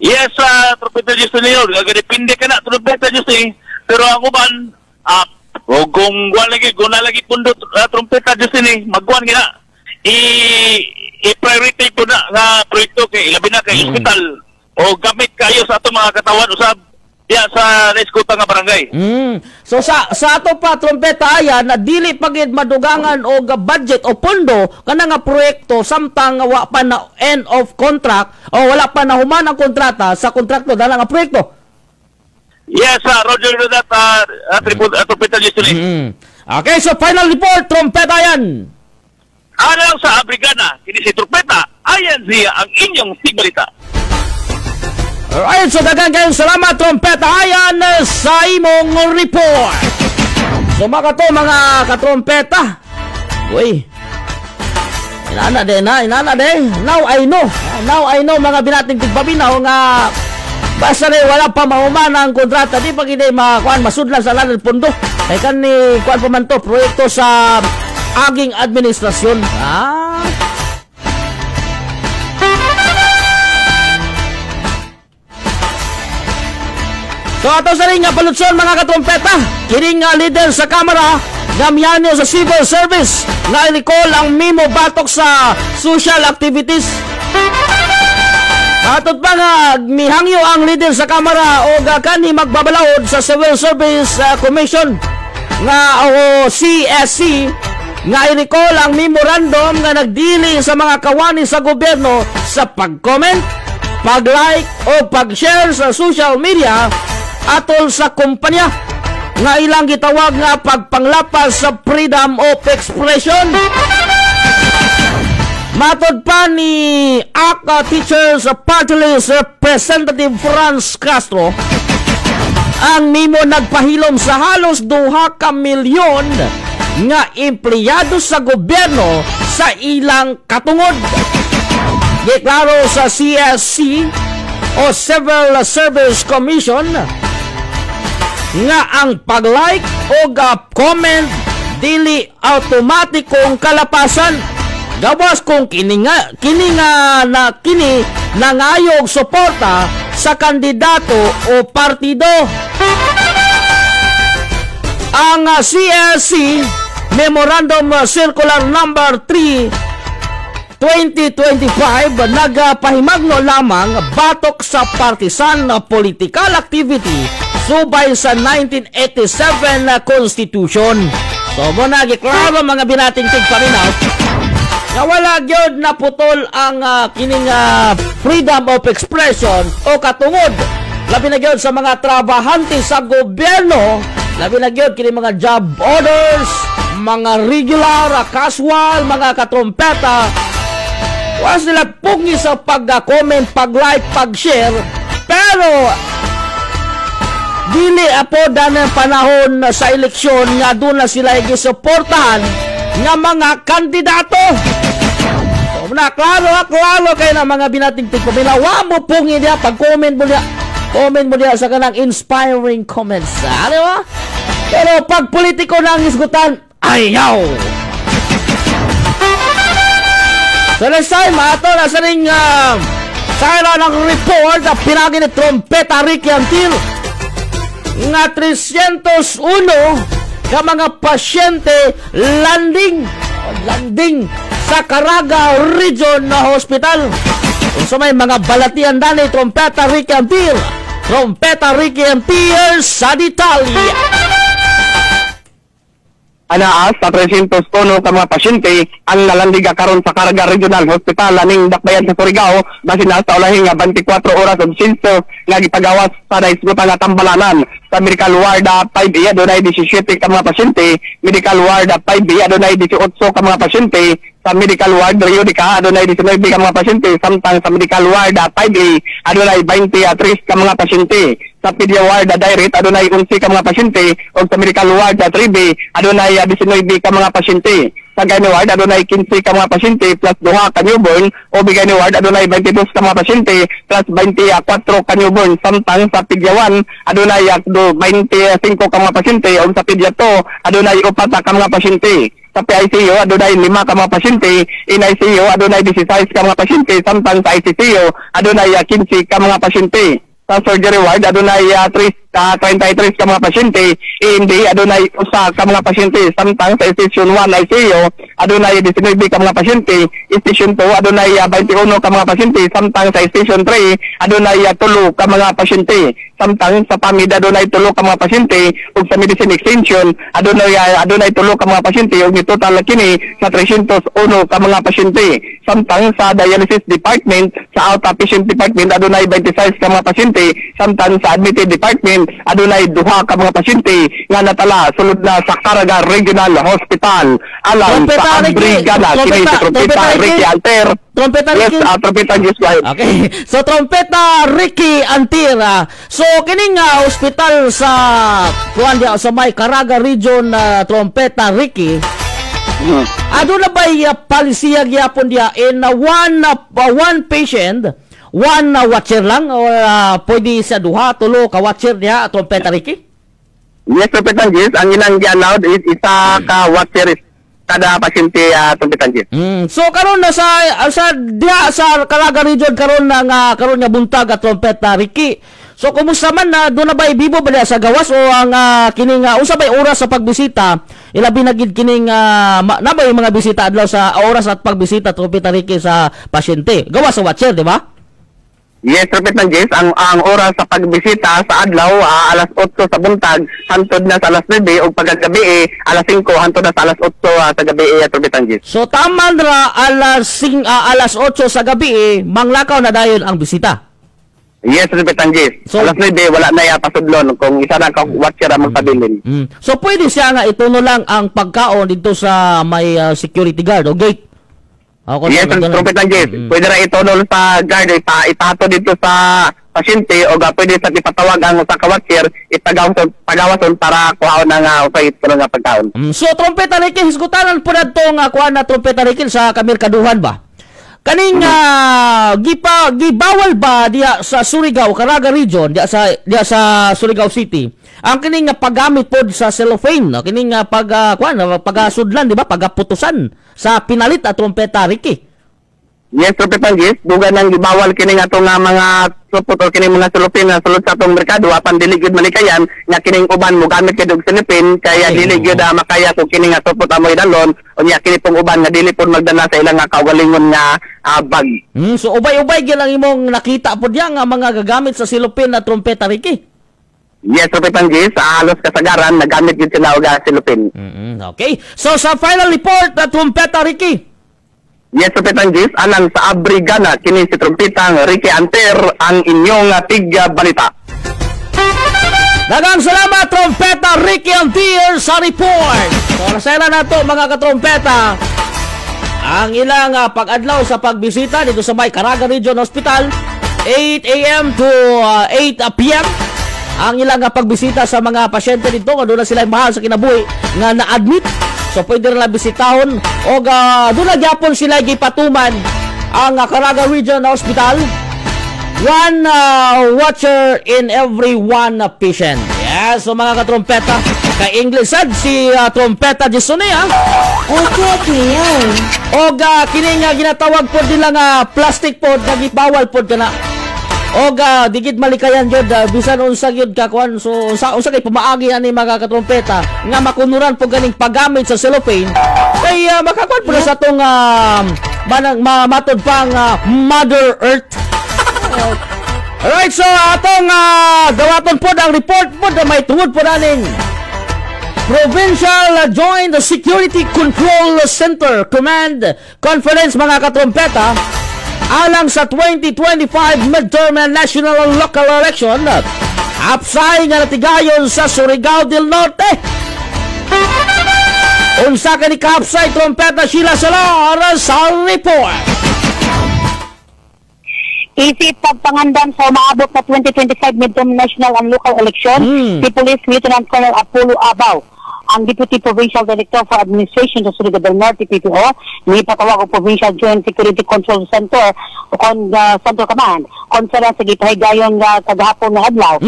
Yes, Trompeta Justinino, depende ka na Trompeta Justin, pero ang uban kung wala lagi pundo Trompeta Justin magkuan gina i-priority po na nga proyekto kay labi na kay hospital o gamit kayo sa ato mga katawan usab diya sa reskuta nga barangay. So sa ato pa Trompeta ayan na dili pagid madugangan og budget o pondo kana nga proyekto samtang wa pa na end of contract o wala pa na human ang kontrata sa kontrakto dala nga proyekto. Yes, Roger Rodata, Trompeta Justin. Okay, so final report Trompeta ayan. Alang sa Abrigana, kini si Trompeta Ayanzia ang inyong tigbalita. Alright, so daghang kayong salamat Trompeta ayan sa imong report. So So mga katrompeta. Uy. Inana din. Now I know mga binating tigpabinaw nga basta rin wala pa mahumana ang kontrata. Di pa hindi masudlan sa lalan pundo. Kaya kan ni kuan pa man to, proyekto sa aging administrasyon. So ato sa ring nga palutson mga katrompeta, kining leader sa Kamara Gamiano sa civil service na i-recall ang memo batok sa social activities. Atot pa nga mihangyo ang leader sa Kamara o kani magbabalaod sa Civil Service Commission nga o CSC nga i-recall ang memorandum nga nagdili sa mga kawani sa gobyerno sa pag-comment, pag-like o pag-share sa social media atol sa kumpanya nga ilang gitawag nga pagpanglapas sa freedom of expression. Matod pa ni ACA Teachers Party List Representative Franz Castro, ang memo nagpahilom sa halos 2 ka milyon nga empleyado sa gobyerno sa ilang katungod. Deklaro sa CSC o Civil Service Commission nga ang pag-like o comment dili automatikong kalapasan. Gawas kung kini nangayog suporta sa kandidato o partido. Ang CSC Memorandum Circular Number 3 2025 nagpahimagno lamang batok sa partisan political activity subay sa 1987 na Constitution. So mo nagiklaro mga binating tigpaminaw nga wala gyud naputol ang kining freedom of expression o katungod labi na gyud sa mga trabahante sa gobyerno, labi na gyud kini mga job orders, mga regular, casual, mga katrompeta. Wala sila pungi sa pag-comment, pag-like, pag-share, pero dili apo danang panahon sa eleksyon nga doon na sila igisuportahan nga mga kandidato. So, klaro kayo na mga binating tigpamila. Wa mo pungi niya pag-comment mo niya sa kanang inspiring comments. Ano ba? Pero pag politiko na ang isgutan, ayaw! So next time, ato na sa ring sayra ng report na pinagi ni Trompeta Ricky Antil nga 301 ka mga pasyente landing sa Caraga Region na hospital. Kung sa may mga balatian dali, Trompeta Ricky Antil sa detalye. Anaas sa 301 ka mga pasyente ang nalandiga karon sa Caraga Regional Hospital aning dakbayan sa Surigao basin na sa ulahi nga 24 oras of sinso nga gipagawas sa naisgutan nga tambalanan. Sa medical ward 5A adunay 17 ka mga pasyente, medical ward 5B adunay 18 ka mga pasyente, sa medical ward Rio de Ca adunay 19 ka mga pasyente, samtang sa medical ward 5A adunay 23 ka mga pasyente. Sa Pedia Ward Direct adunay 11 ka mga pasyente ug sa Medical Ward 3B adunay 19 ka mga pasyente. Sa Gynae Ward adunay 15 ka mga pasyente plus 2 ka newborn o Gynae Ward adunay 22 ka mga pasyente plus 24 ka newborn. Samtang sa Pedia 1 adunay 25 ka mga pasyente ug sa Pedia 2 adunay 4 ka mga pasyente. Sa PICU adunay 5 ka mga pasyente, in ICU adunay 16 ka mga pasyente, samtang sa ICCU adunay 15 ka mga pasyente. Sa surgery ward adunay 33 ka mga pasyente, hindi adunay 1 ka mga pasyente, samtang sa station 1 ICU adunay 19 ka mga pasyente, station 2 adunay 21 ka mga pasyente, samtang sa station 3 adunay 3 ka mga pasyente, samtang sa PAMID adunay 3 ka mga pasyente ug sa medicine extension adunay 3 ka mga pasyente ug ni total kini sa 301 ka mga pasyente. Samtang sa dialysis department sa outpatient department adunay 26 ka mga pasyente, samtang sa admitted department silupin adunay duha ka mga pasyente nga natala sulod na sa Caraga Regional Hospital alang sa Brigada kini si Trompeta Ricky Alter. Trompeta Ricky. Yes, Trompeta Diyos ko. Okay. So Trompeta Ricky Antira. So kining hospital sa kuan dia sa may Caraga Region Trompeta Ricky. Ado na ba palisiya gyapon dia in one patient, one watcher lang or pwede sa duha tulo ka watcher dia Trompeta Ricky? Yes, Trompeta Diyos, ang ilang gi-allowed is isa ka watcher kada pasyente Trompeta Diyos. So karon na sa dia sa Caraga Region karon nga buntag at Trompeta Ricky. So kumusta man na doon na ba bibo ba sa gawas o ang kining unsa bay oras sa pagbisita ilabi na gid kining na ba yung mga bisita adlaw sa oras at pagbisita Trompeta Ricky sa pasyente gawas sa watcher di ba? Yes, Trompeta Diyos, ang oras sa pagbisita sa adlaw alas 8 sa buntag hantod na sa alas 9 o pagkagabi alas 5 hantod na sa alas 8 sa gabi Trompeta Diyos. So tama ra alas 8 sa gabi manglakaw na dayon ang bisita. Yes, Trompeta Diyos. So, alas 9 wala na pasudlon kung isa na ka watcher ang magpabilin. So pwede siya nga ituno lang ang pagkaon dito sa may security guard o gate. Yes, Trompeta Diyos. Pwede ra itunol sa guard ipato dito sa pasyente o pwede sa ipatawag ang sa ka-watcher pagawason para kuhaon nga usay nga pagkaon. So Trompeta Ricky hisgutanan po nadto nga kuha na Trompeta Ricky sa kamerkaduhan ba? Kaning gibawal ba diya sa Surigao, Caraga Region, diya sa Surigao City, ang kining paggamit pod sa cellophane, kining pagasudlan, di ba, pagaputusan sa pinalit at Trompeta Ricky. Yes, Trompeta Diyos, duga nang gibawal kining atong mga supot o kining mga cellophane na sulod sa atong merkado apan dili gyud manikayan nga kining uban mo gamit kay og cellophane kaya dili gyud makaya kung kining supot amoy dalon unya kini pong uban nga dili pud magdala sa ilang kaugalingon nga bag. So ubay-ubay gyud lang imong nakita pod diya nga mga gagamit sa cellophane na Trompeta Ricky. Yes, Trompeta Diyos, halos kasagaran nagamit gyud sila og cellophane. Okay. So sa final report na Trompeta Ricky. Yes, Trompeta Diyos, alang sa Abrigana, kini si Trompetang Ricky Anter, ang inyong tiga balita. Dagang salamat, Trompeta Ricky Anter sa report. So, nasayla na to mga katrompeta. Ang ilang pag-adlaw sa pagbisita dito sa may Caraga Region Hospital, 8 a.m. to 8 p.m. Ang ilang pagbisita sa mga pasyente dito, doon na sila mahal sa kinabuhi nga na-admit. So pwede rin bisitahon o doon na gyapon sila gipatuman ang Caraga Region Hospital. One watcher in every one patient. Yes, so mga katrompeta, kay English sad si Trompeta Jesone Okay. O kini nga ginatawag po nila nga plastic pod nagibawal pod kana. O digid malikayan jud bisan unsa gyud ka kuan so unsa kay pamaagi ani mga katrompeta nga makunuran po ganing paggamit sa cellophane kay makakuan po sa tong matod pang Mother Earth. Alright, so atong dawaton po ang report po na may tungod po naning Provincial Joint Security Control Center Command Conference mga katrompeta alang sa 2025 midterm and national and local election hapsay nga natigayon sa Surigao del Norte. Unsa ka ni kahapsay Trompeta Sheila Salar sa report. Isip pagpangandan sa umaabot na 2025 midterm national and local election, si Police Lieutenant Colonel Apollo Abaw, ang Deputy Provincial Director for Administration sa Surigao del Norte, PPO, ni patawag ang Provincial Joint Security Control Center o Central Command. Conference sa gipahigayon nga kagahapon na adlaw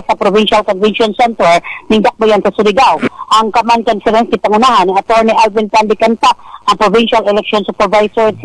sa Provincial Convention Center ning Dakbayan sa Surigao. Ang command conference ipangunahan ni Attorney Alvin Pandicanta, ang Provincial Election Supervisor 3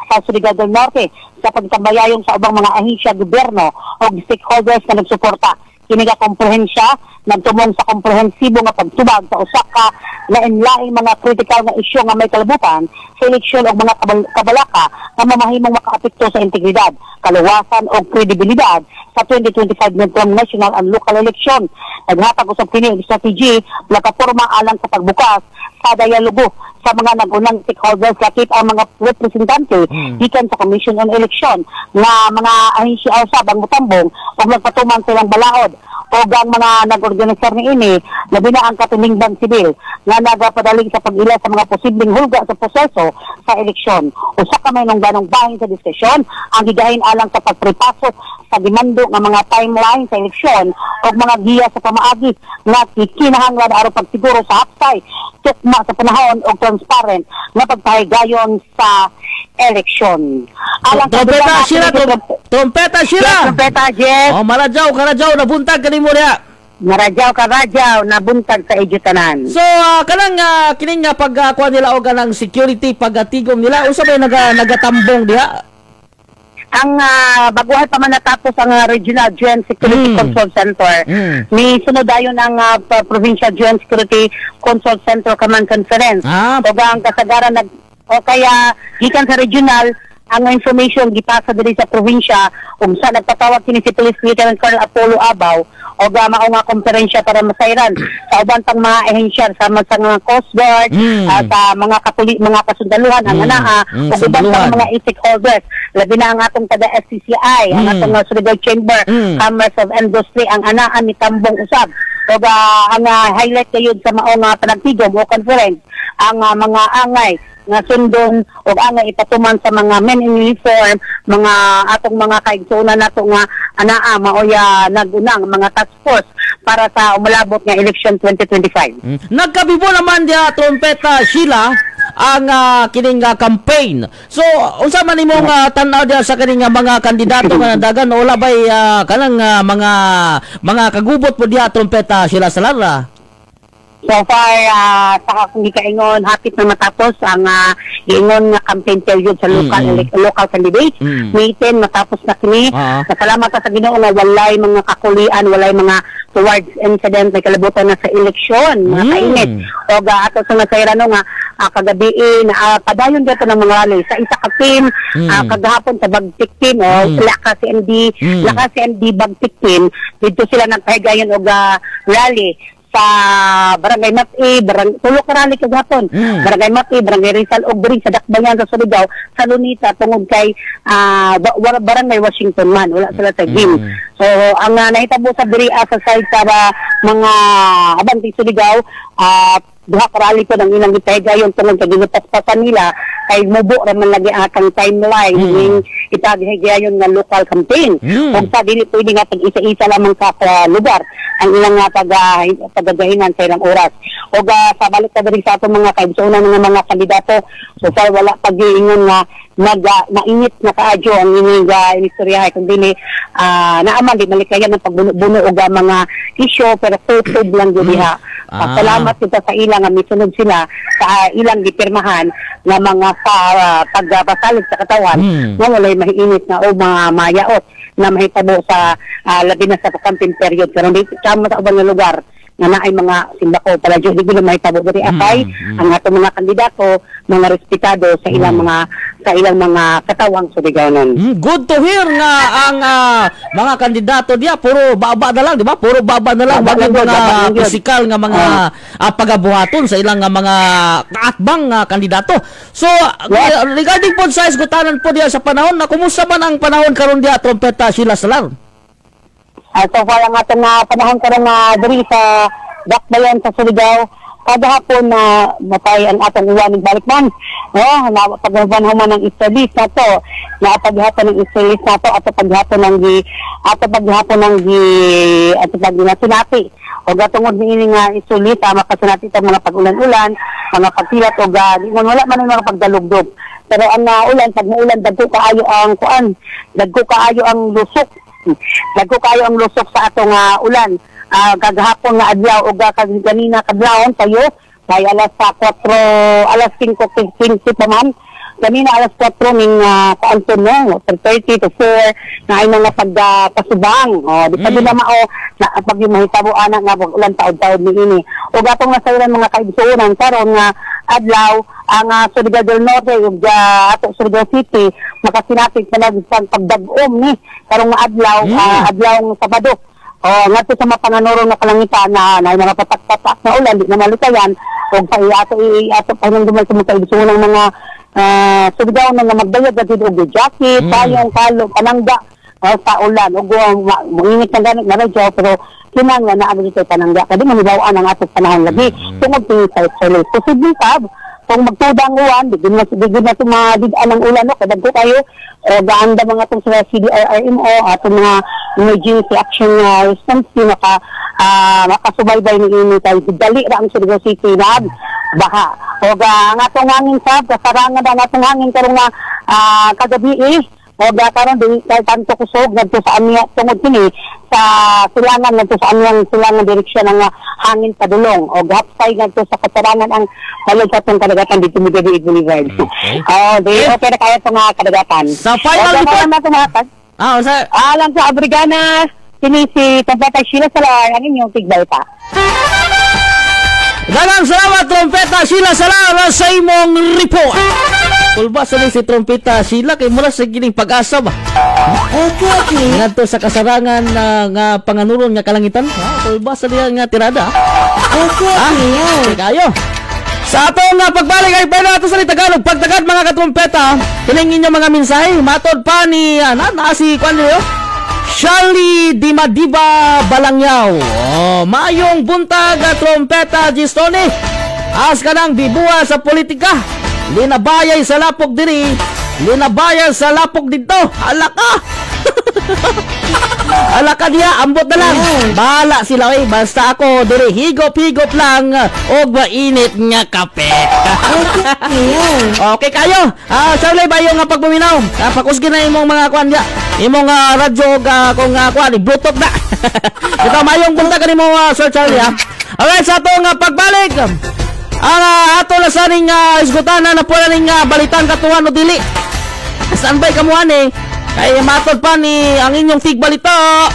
sa Surigao del Norte, sa pagtambayayong sa ubang mga ahensya, gobyerno o stakeholders na nagsuporta. Kini nga komprehensya nagtumong sa komprehensibo nga pagtubag sa usa ka lain-laing mga critical na isyu nga may kalabutan sa eleksyon og mga kabalaka nga mamahimong makaapekto sa integridad, kaluwasan o kredibilidad sa 2025 midterm national and local election. Naghatag usab kini og strategy plataporma alang sa pagbukas sa dialogo sa mga nagunang stakeholders lakip ang mga representante gikan sa Commission on Election nga mga ahensya usab ang mutambong ug nagpatuman silang balaod o ang mga nag-organisar ni ini, labi na ang Katilingban Sibil nga nagapadaling sa pag-ila sa mga posibleng hulga sa proseso sa eleksyon. Usa ka may nung ganong bahin sa diskusyon ang gigahin alang sa pagprepasok sa demando nga mga timeline sa eleksyon o mga giya sa pamaagi nga kinahanglan aron pagsiguro sa hapsay, tukma sa panahon o transparent nga pagpahigayon sa eleksyon. Alang Trompeta Shira, Trompeta Shira. Trompeta Jet. Oh, Marajaw, nabuntag kanimo diha. Marajaw, nabuntag sa Ejutanan. So, kanang kining pagkuha nila o kanang security pagatigom nila, usa ba nagatambong diha? Ang baguhay pa man natapos ang Regional Joint Security Control Center. May sunod ayon ang Provincial Joint Security Control Center Command Conference. O ang kasagaran kaya gikan sa regional ang information gipasa diri sa probinsya ug sa nagpatawag kini si Police Lieutenant Colonel Apollo Abaw o mao nga konferensya para masayran sa uban pang mga ehensya sama sa mga Coast Guard, sa mga kasundaluhan ang anaa o uban pang mga stakeholders labi na ang atong taga SCCI, ang atong Surigao Chamber, Commerce of Industry ang anaa ni Tambong usab o ang highlight kayon sa mao nga panagtigom o conference ang mga angay nga sundon o angay ipatuman sa mga men in uniform, mga atong mga kaigsunan nato nga anaa maoya nagunang mga task force para sa umalabot nga election 2025. Nagkabibo naman dia Trompeta Sheila ang kining campaign. So unsa man imong tan-aw dia sa kining mga kandidato nga dagan o labay kanang mga kagubot po dia Trompeta Sheila Salara? So far, sa akong gikaingon, hapit na matapos ang giingon nga campaign period sa local candidate. May 10 matapos na kini. Salamat sa Ginoo nga walay mga kakulian, walay mga towards incident may kalabutan na sa eleksyon, mga kainit. O ato sa nasayrano nga kagabi padayon dito ng mga rally sa isa ka team kagahapon sa Bagtik team o Lakas CMD Bagtik team dito sila nagpahigayon og rally sa Barangay Mati, tulo ka rally kagahapon. Barangay Mati, Barangay Rizal og diri sa Dakbayan sa Surigao, sa Lunita tungod kay Barangay Washington man, wala sila sa game. So ang nahitabo sa diri sa side sa mga abanti Surigao, duha ka rally ko ng ilang gipahigayon tungod kay ginapaspasan nila kay mubo ra man lagi atang timeline ning itagihayon nga local campaign. Ug sa dili pwede nga tag-isa-isa lamang sa lugar ang ilang pagagahinan sa ilang oras. O sa balik ka diri sa atong mga kaibsunan ng mga kandidato, so far wala pag-iingon nga mainit na kaadyo ang inyong inistoryahay kundi naaman di malikayan ng pagbuno-buno o mga isyo pero tutub lang yun diha. Salamat kita sa ilang nga misunod sila sa ilang gipirmahan nga mga pagbasalig sa katawan nga walay mahiinit na o mga mayaot na mahitabo sa labi na sa campaign period pero dito kamo sa ubang lugar nga naay mga simbako para di ko na mahitabo diri akay ang ato mga kandidato mga respetado sa ilang mga katawang Surigaonon. Good to hear nga ang mga kandidato diya puro baba na lang, di ba? Puro baba na lang mga physical nga mga pagabuhaton sa ilang mga kaatbang kandidato. So regarding po sa isgutanan po diya sa panahon, na kumusta man ang panahon karon diya Trompeta Sheila Salar? So far ang atong panahon karon diri sa Dakbayan sa Surigao, kagahapon na matay ang atong uwanig balikman. Paghaban human ng istabis na to, paghapon ng istabis na to, sinati. O gatungod ni ini nga isulit, makasinati itong mga pag-ulan-ulan, mga pagsilat, o wala man ang mga pagdalugdog. Pero ang ulan, pag maulan, dagko kaayo ang lusok. Dagko kayo ang lusok sa atong ulan. Kagahapon nga adlaw o ganina kadlawon tayo kay alas 5:15 pa man. Ganina alas 4 ning kaanton no 3:30 to 4 na ay mga pagpasubang. Di pa nila mao na pag mahitabo ana nga pag ulan taod-taod ni ini. O gatong nasayran mga kaigsuonan karon nga adlaw ang Surigao del Norte ug ato Surigao City makasinapit na lang pagdag-om ni karong adlaw adlawng Sabado. Ngadto sa mapanganoro na kalangitan na mga patak-patak na ulan di na malutayan ug ato panungduman sa mga kaigsuonan mga Surigao na magdayag gid og jacket, payong, kalo, panangga sa ulan ug moinit na ganit na radyo pero kinanglan na agad kay panangga kadi manibawaan ang atong panahon lagi tungod kini sa solo posible sab kung magtudang uwan digid na tumadid-an ang ulan no kadagko kayo o gaanda mga tong sa CDRRMO atong mga emergency action response team makasubaybay ni ini kay dali ra ang Surigao City na baha o ang atong hangin sab kasarangan ang atong hangin karong na kagabi o karon di kay tanto kusog ngadto sa amiya tungod kini sa silangan ngadto sa amiyang silangan direksyon ng hangin padulong o gapsay ngadto sa kasarangan ang balod sa tong kadagatan dito mi David Boulevard. Di okay na kaya tong kadagatan. Sa final report alam sa Abriganas kini si Trompeta Sheila Salar ang inyong tigbalta. Dagang salamat Trompeta Sheila Salar sa imong report. Kulba sa si Trompeta Sheila kay mula sa gining pag-asa ba? Okay. Ngadto sa kasarangan nga panganuron nga kalangitan. Kulba sa diya nga tirada. Okay. Kayo. Sa ato nga pagbalik ay pero ato sa Tagalog pagtagad mga katrompeta. Kining inyo mga mensahe matod pa ni si kwan niyo. Charlie Dimadiba Balangyaw. Mayong buntag Trompeta Gistone. As ka nang bibuha sa politika. Linabayay sa lapog diri, linabayay sa lapog dito. Alaka. Alaka diya, ambot na lang. Bahala sila basta ako diri higop-higop lang og mainit nga kape. Okay kayo. Charlie ba yung pagbuminaw? Pakusgin na imong mga kwan diya. Imong radyo kung kwan bluetooth na. Ito mayong bunta kanimo Sir Charlie ha. Alright, sa ato nga pagbalik. Ang ato na saning isgutanan na po ning balitan katuhan o dili. Saan ba'y kamuhan kay matod pa ni ang inyong tigbalita.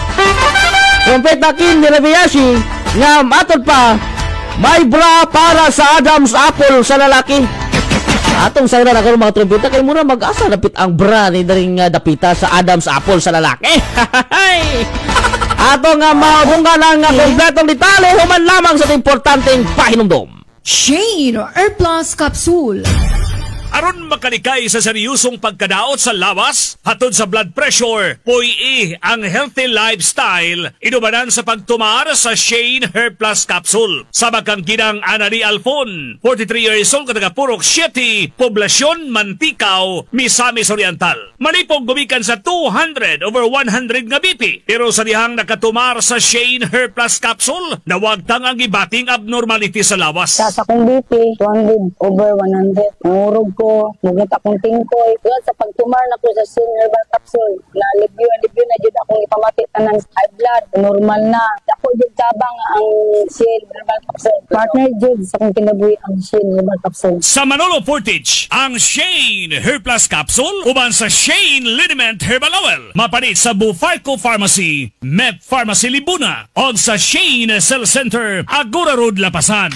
Trompeta King ni Reviashi nga matod pa may bra para sa Adam's Apple sa lalaki. Atong sayra na karon mga trompeta kay muna mag-asa dapit ang bra ni daring dapita sa Adam's Apple sa lalaki. Ato nga mabungga ng kompletong detalye human lamang sa importanteng pahinumdom. Shane Air Plus Capsule. Aron makalikay sa seryosong pagkadaot sa lawas, hatod sa blood pressure, puy ang healthy lifestyle, inubanan sa pagtumar sa Shane Hair Plus Capsule. Sama kang ginang Anali Alfon, 43 years old, katagapurok 7, poblasyon Mantikaw, Misamis Oriental. Malipong gumikan sa 200/100 nga BP, pero sa dihang nakatumar sa Shane Hair Plus Capsule, nawag tang ang ibating abnormality sa lawas. Sa akong BP, 200/100. Murog ko, mugat akong tingkoy. Doon sa pagtumar na ko sa Shane Herbal Capsule, na libyo na dyan akong ipamati ng high blood, normal na. Ako dyan tabang ang Shane Herbal Capsule. Partner dyan sa kong kinabuhi ang Shane Herbal Capsule. Sa Manolo Portage, ang Shane Hair Plus Capsule, uban sa Shane Liniment Herbal Oil, mapanit sa Bufarco Pharmacy, Mep Pharmacy Libuna, o sa Shane Cell Center, Agora Road, Lapasan.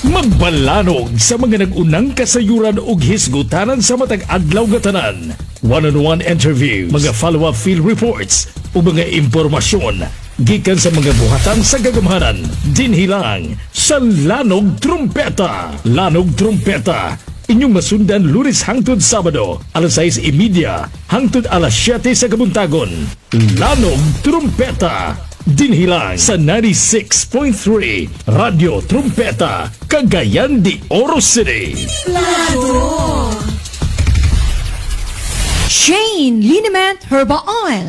Magbalanog sa mga nagunang kasayuran ug hisgutanan sa matag adlaw nga tanan. One-on-one interviews, mga follow-up field reports ug mga impormasyon gikan sa mga buhatan sa gagamanan. Dinhi lang sa Lanog Trumpeta. Lanog Trumpeta. Inyong masundan Lunes hangtod Sabado, alas 6:30 hangtod alas 7 sa kabuntagon. Lanog Trumpeta. Dinhi lang sa 96.3 Radio Trumpeta, Cagayan de Oro City. Shane Liniment Herbal Oil.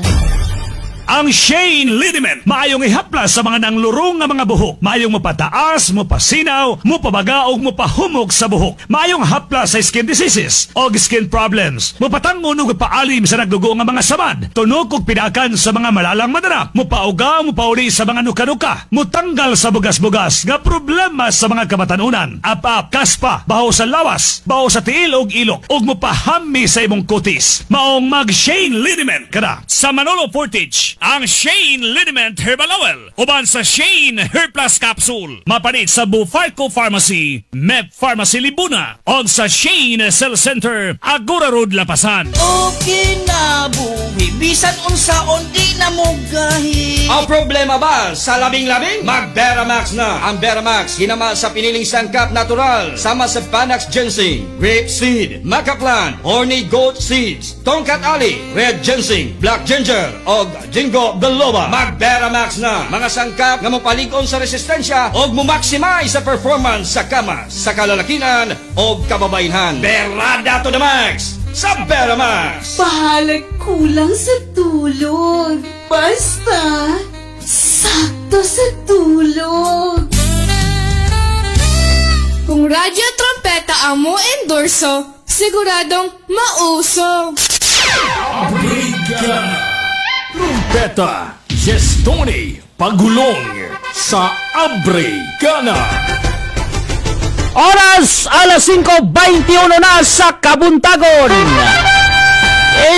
Ang Shane Liniment, maayong ihaplas sa mga nanglurong nga mga buhok. Maayong mapataas, mapasinaw, mapabaga o mapahumog sa buhok. Maayong haplas sa skin diseases o skin problems. Mapatangon o paalim sa nagdugo nga mga samad. Tunog o pinakan sa mga malalang madara. Mapauga o mapauli sa mga nuka-nuka. Mutanggal sa bugas-bugas nga problema sa mga kamatanunan. Ap-ap, kaspa, baho sa lawas, baho sa tiil o ilok, o mapahami sa imong kutis. Maong mag-Shane Liniment kada sa Manolo Portage. Ang Shane Liniment Herbal Oil, uban sa Shane Hair Plus Capsule, mapanit sa Bufarco Pharmacy, Mep Pharmacy Libuna, o sa Shane Cell Center, Agora Road, Lapasan. Okay na buhi, bisan unsaon di na mo gahi. Ang problema ba sa labing-labing? Mag-Beramax na. Ang Beramax, hinama sa piniling sangkap natural, sama sa Panax Ginseng, Grape Seed, Maca Plant, Horny Goat Seeds, Tongkat Ali, Red Ginseng, Black Ginger, o Ginger Domingo Beloba. Mag-Beramax na mga sangkap nga mopalig-on sa resistensya o mo-maximize sa performance sa kamas, sa kalalakinan o kababainhan. Berada to the max sa Beramax. Pahalag kulang sa tulog. Basta, sakto sa tulog. Kung radyo trompeta ang mo endorso, siguradong mausog. Trompeta, Gestoni, Pagulong sa Abrigana. Oras, alas 5:21 na sa Kabuntagon.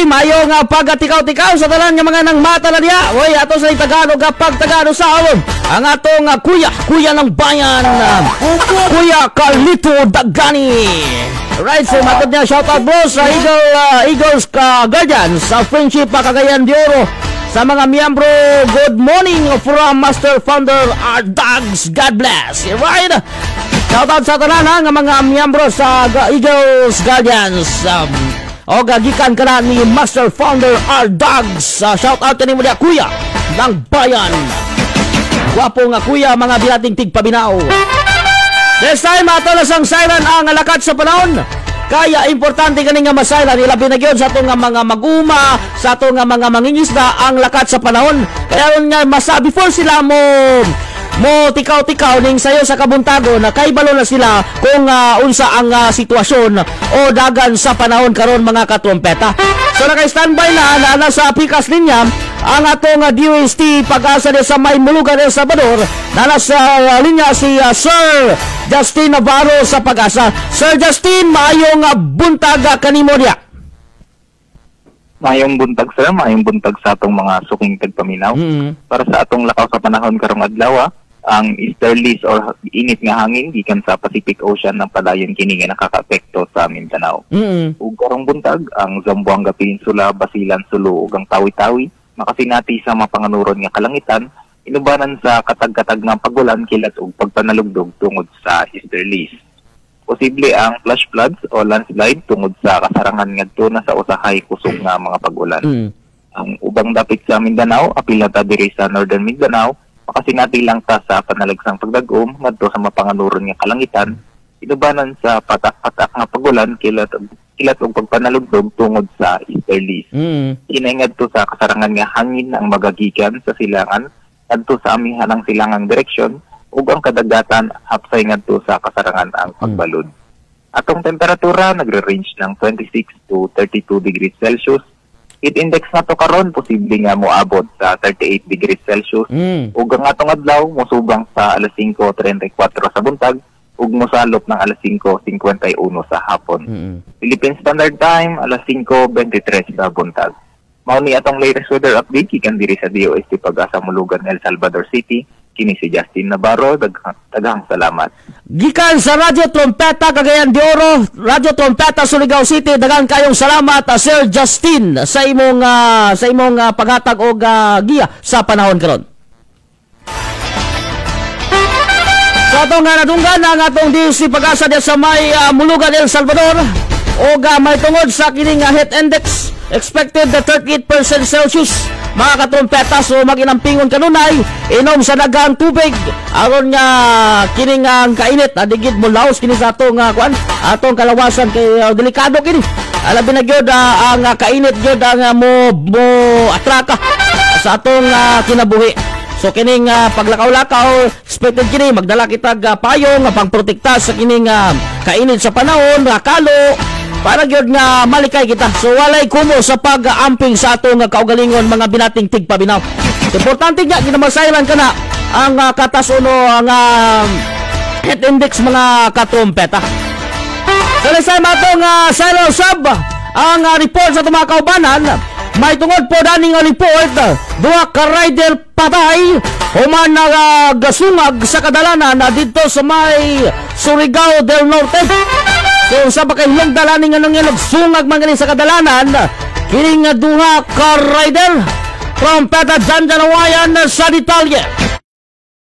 Mayo nga pagtikaw-tikaw sa talan nga mga nang mata na diya. Oy, ato sa Tagalog kapag Tagalog sa awon. Ang atong kuya ng bayan, Kuya Carlito Dagani. Right, so matod niya, shout out bro sa Eagles Guardians sa Friendship Cagayan de Oro. Sa mga miyembro, good morning from Master Founder Dogs. God bless. Right? Shout out sa tanan nga mga miyembro sa Eagles Guardians. O gagikan ka na ni Master Founder Dogs. Shout out ka ni mo diya, kuya ng bayan. Wapo nga kuya, mga binating tigpabinaw. This time, atalas ang siren ang lakat sa panahon. Kaya importante kani nga masailan, ilabi na gyud sa atong mga maguma, sa atong mga mangingisda ang lakat sa panahon. Kaya nga masa before sila mo tikaw-tikaw ning sayo sa Kabuntagon na kaibalo na sila kung unsa ang sitwasyon o dagan sa panahon karon mga katrompeta. So naka-standby na nasa pikas linya ang atong DOST Pag-asa sa May Mulugan El Salvador. Nasa linya si Sir Justin Navarro sa Pag-asa. Sir Justin, maayong buntag kanimo diya. Mayong buntag sir, mayong buntag sa atong mga suking tagpaminaw. Para sa atong lakaw sa panahon karong adlaw, ang easterlies or init nga hangin gikan sa Pacific Ocean ng padayon kini nga nakakaapekto sa Mindanao. Ug karong buntag ang Zamboanga Peninsula, Basilan, Sulu ug ang Tawi-Tawi makasinati sa mapanganuron nga kalangitan inubanan sa katag-katag ng pagulan, kilat ug pagpanalugdog tungod sa easterlies. Posible ang flash floods o landslide tungod sa kasarangan ngadto na sa usahay kusog nga mga pagulan. Ang ubang dapit sa Mindanao, apil na ta diri sa Northern Mindanao, makasinati lang ta sa panalagsang pagdagom ngadto sa mapanganuron nga kalangitan, inubanan sa patak-patak nga pagulan, kilat ug pagpanalugdog tungod sa easterlies. Inay ngadto sa kasarangan nga hangin ang magagikan sa silangan ngadto sa amihanang silangang direksyon ug ang kadagatan hapsay ngadto sa kasarangan ang pagbalod. Atong temperatura nagre-range ng 26 to 32 degrees Celsius. Heat index nato karon posible nga moabot sa 38 degrees Celsius. Ug ang atong adlaw mosubang sa alas 5:34 sa buntag ug mosalop ng alas 5:51 sa hapon. Philippine Standard Time alas 5:23 sa buntag. Mao ni atong latest weather update gikan diri sa DOST Pag-asa Mulugan, El Salvador City. Kini si Justin Navarro, daghang salamat. Gikan sa Radyo Trompeta Cagayan de Oro, Radyo Trompeta Surigao City, daghang kayong salamat Sir Justin sa imong paghatag og giya sa panahon karon. So atong nadunggan ang atong DOST Pag-asa sa May Mulugan, El Salvador og may tungod sa kining heat index expected 38% Celsius. Mga katrompeta, so maginampingon kanunay, inom sa daghang tubig aron nga kining ang kainit adigid mo laos kini sa atong atong kalawasan kay delikado kini. Alabi na gyud ang kainit gyud ang mo atraka sa atong kinabuhi. So kining paglakaw-lakaw expected kini magdala kitag payong pangprotekta sa kining kainit sa panahon, kalo para gyud nga malikay kita. So walay kumo sa pag-amping sa atong kaugalingon mga binating tigpabinaw. Importante nga ginamasaylan kana ang katasono ang heat index mga katrompeta. So sa matong Silo Sub ang report sa mga kaubanan, may tungod po daning report duha ka rider patay human nagasungag sa kadalanan didto sa may Surigao del Norte. So sa bakayong dalaning anong yan nagsungag mga sa kadalanan, kining duha ka rider Trompeta Janjanawayan sa detalye.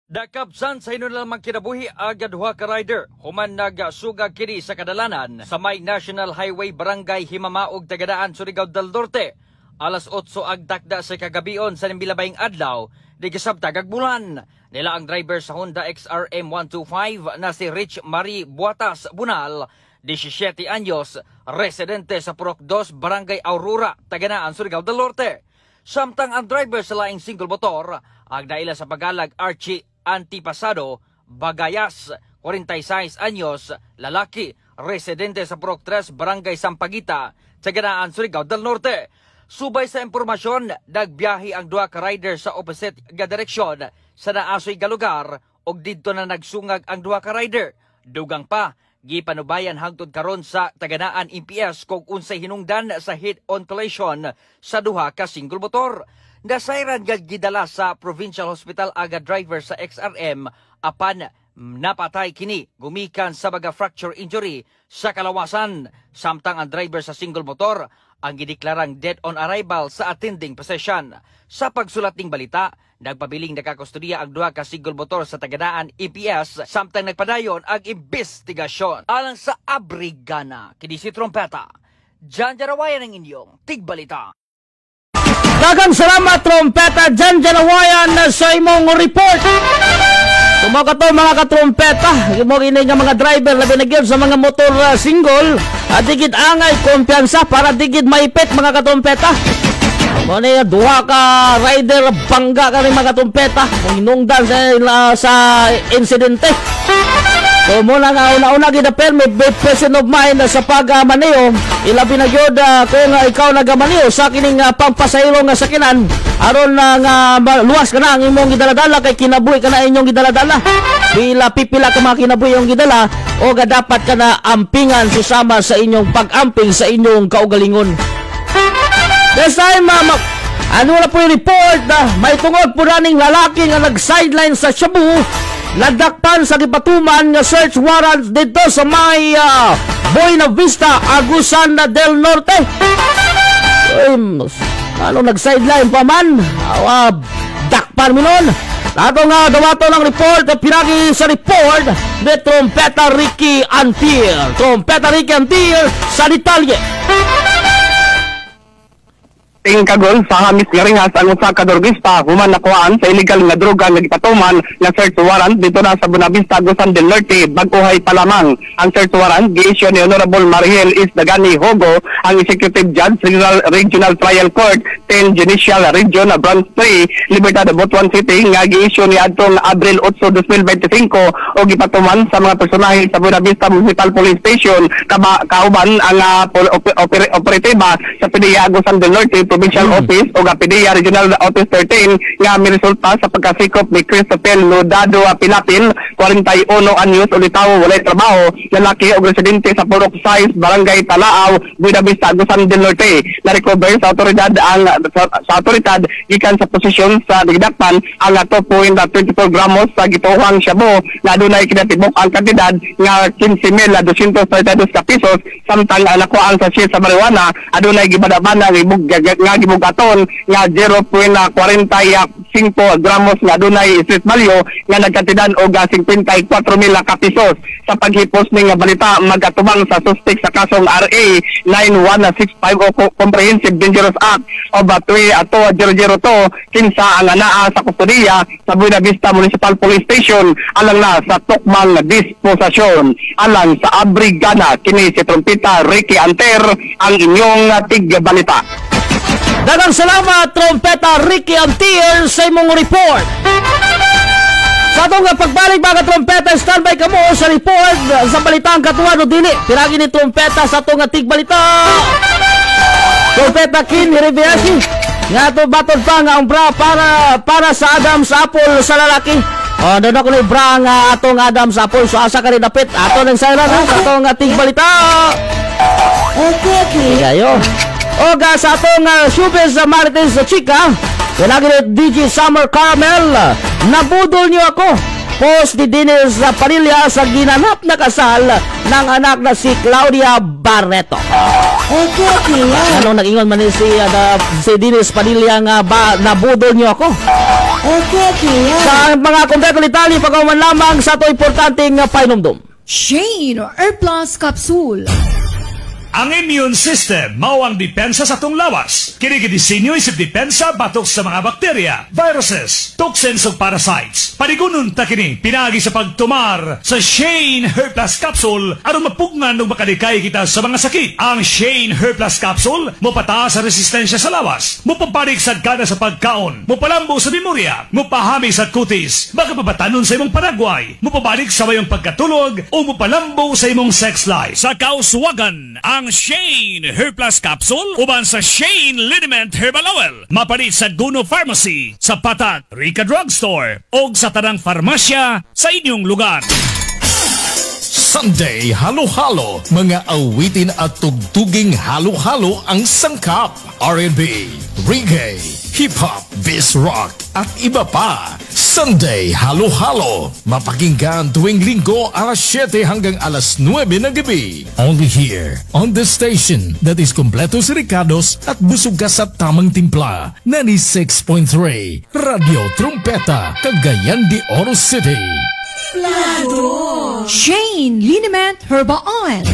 Dakabsan sa ino lamang kinabuhi agad duha ka rider human nagsugag kini sa kadalanan sa may National Highway Barangay Himamaog Tagadaan, Surigao del Norte. alas 8 agdakda sa kagabion sa nimbilabayng adlaw, di kasabtag ag bulan. Nila ang driver sa Honda XRM 125 na si Rich Marie Buatas Bunal, 17 anyos, residente sa Purok 2, Barangay Aurora, Taganaan, Surigao del Norte. Samtang ang driver sa laing single motor, agdaila sa pagalag Archie Antipasado Bagayas, 46 anyos, lalaki, residente sa Purok 3, Barangay Sampaguita, Taganaan, Surigao del Norte. Subay sa impormasyon, nagbiyahe ang duha ka rider sa opposite nga direksyon sa naasoy nga lugar ug didto na nagsungag ang duha ka rider. Dugang pa, gipanubayan hangtod karon sa Taganaan MPS kung unsay hinungdan sa head-on collision sa duha ka single motor. Nasayran nga gidala sa Provincial Hospital aga driver sa XRM apan napatay kini gumikan sa baga fracture injury sa kalawasan. Samtang ang driver sa single motor ang gideklarang dead on arrival sa attending physician. Sa pagsulat ning balita, nagpabiling nakakustodiya ang duha ka single motor sa Taganaan EPS samtang nagpadayon ang investigasyon. Alang sa Abrigana, kini si Trompeta. Jan Jarawayan ang inyong tigbalita. Daghang salamat Trompeta Jan Jarawayan sa imong report. Tumaw to mga katrompeta, mo ini nga mga driver labi na gyud sa mga motor single, digid angay kumpiyansa para digid maipit mga katrompeta. Mo ni duha ka rider bangga kani mga katrompeta, hinungdan sa insidente. So muna nga una-una gidapel may peace of mind sa pagmaneho, ilabi na gyud kung ikaw nagamaneho sa kining pampasahero nga sakinan aron nga luwas ka na ang imong gidaladala kay kinabuhi ka na inyong gidaladala. Pipila ka mga kinabuhi yung gidala o dapat ka na ampingan susama sa inyong pag-amping sa inyong kaugalingon. This time ano na po yung report may tungod po raning lalaki nga nag-sideline sa Cebu, nadakpan sa gipatuman nga search warrant dito sa may Buena Vista, Agusan del Norte. Ano nag-sideline pa man? Dakpan mo nun. Ato nga dawato ng report, pinagi sa report ni Trompeta Ricky Antier. Trompeta Ricky Antier sa detalye. Ting kagol sa hamis nga ringas ang usa ka drogista human nakuhaan sa illegal nga droga nga gipatuman nga search warrant dito na sa Buena Vista, Agusan del Norte, Bagkuhay pa lamang. Ang search warrant gi-issue ni Honorable Mariel is Dagani Hogo, ang Executive Judge Regional Trial Court 10 Judicial Region Branch 3, Libertad, Butuan City, nga gi-issue ni adtong Abril 8, 2025 o gipatuman sa mga personahe sa Buena Vista Municipal Police Station kauban ang operatiba sa PDEA Agusan del Norte Provincial Office o PDEA Regional Office 13 nga may resulta sa pagkasikop ni Christopher Lodado Pilapil, 41 anyos, ulitaw, walay trabaho, lalaki o residente sa Purok 6, Barangay Talaaw, Buena Vista, Agusan del Norte. Na-recover sa otoridad gikan sa posisyon sa digdakpan ang 2.24 gramos sa gituhang shabu na adunay kinatibok ang kantidad nga 15,232 ka pesos, samtang nakuhaan sa shit sa marijuana adunay gibada-bada nga gibugaton nga 0.45 gramos nga adunay street value nga nagkantidad og 54,000 ka pesos. Sa paghipos ning balita magatubang sa suspect sa kasong RA 9165 o Comprehensive Dangerous Act of 2002 kinsa ang anaa sa kustodiya sa Buena Vista Municipal Police Station alang na sa tukmang disposasyon. Alang sa Abrigana, kini si Trompeta Ricky Anter ang inyong tigbalita. Daghang salamat Trompeta Ricky Antier sa imong report. Sa atong pagbalik mga Trompeta, standby ka mo sa report sa balitang katuwan o dili. Piragi ni Trompeta sa atong tigbalita. Trompeta Kin Hiribiashi nga ito batod pa nga ang bra para sa Adam's Apple sa lalaki. Doon ako na bra nga atong Adam's Apple. So asa ka rin dapit ato ng sayran sa atong tigbalita. Okay. Gayo. O sa atong showbiz Marites Chica, pinagi ni DJ Summer Caramel, nabudol niyo ako. Post ni Dennis Padilla sa ginanap na kasal ng anak na si Claudia Barreto. Okay. Anong nag-ingon man si Dennis Padilla nga nabudol niyo ako? Okay. Sa mga kompleto litali, pagkaman lamang sa ito importanteng painumdum. Shane Air Plus Capsule. Ang immune system mao ang depensa sa atong lawas. Kini gidisenyo isip depensa batok sa mga bakterya, viruses, toxins ug parasites. Panigunon ta kini pinagi sa pagtumar sa Shane Hair Plus Capsule aron mapugngan ug makalikay kita sa mga sakit. Ang Shane Hair Plus Capsule mopataas sa resistensya sa lawas, mopaparik sa kada sa pagkaon, mopalambo sa memorya, mopahami sa kutis, makapabatanon sa imong panagway, mopabalik sa mayong pagkatulog o mopalambo sa imong sex life. Sa kauswagan, ang Shane Hair Plus Capsule uban sa Shane Liniment Herbal Oil mapalit sa Guno Pharmacy, sa Patat, Rica Drugstore o sa tanang farmasya sa inyong lugar. Sunday Halo-Halo, mga awitin at tugtuging halo-halo ang sangkap. R&B, reggae, hip-hop, biz rock at iba pa. Sunday Halo-Halo, mapakinggan tuwing linggo alas 7 hanggang alas 9 ng gabi. Only here, on the station that is kompleto si Ricardo's at busog ka sa tamang timpla. 96.3, Radio Trumpeta, Cagayan de Oro City. Shane Liniment Herbal Oil.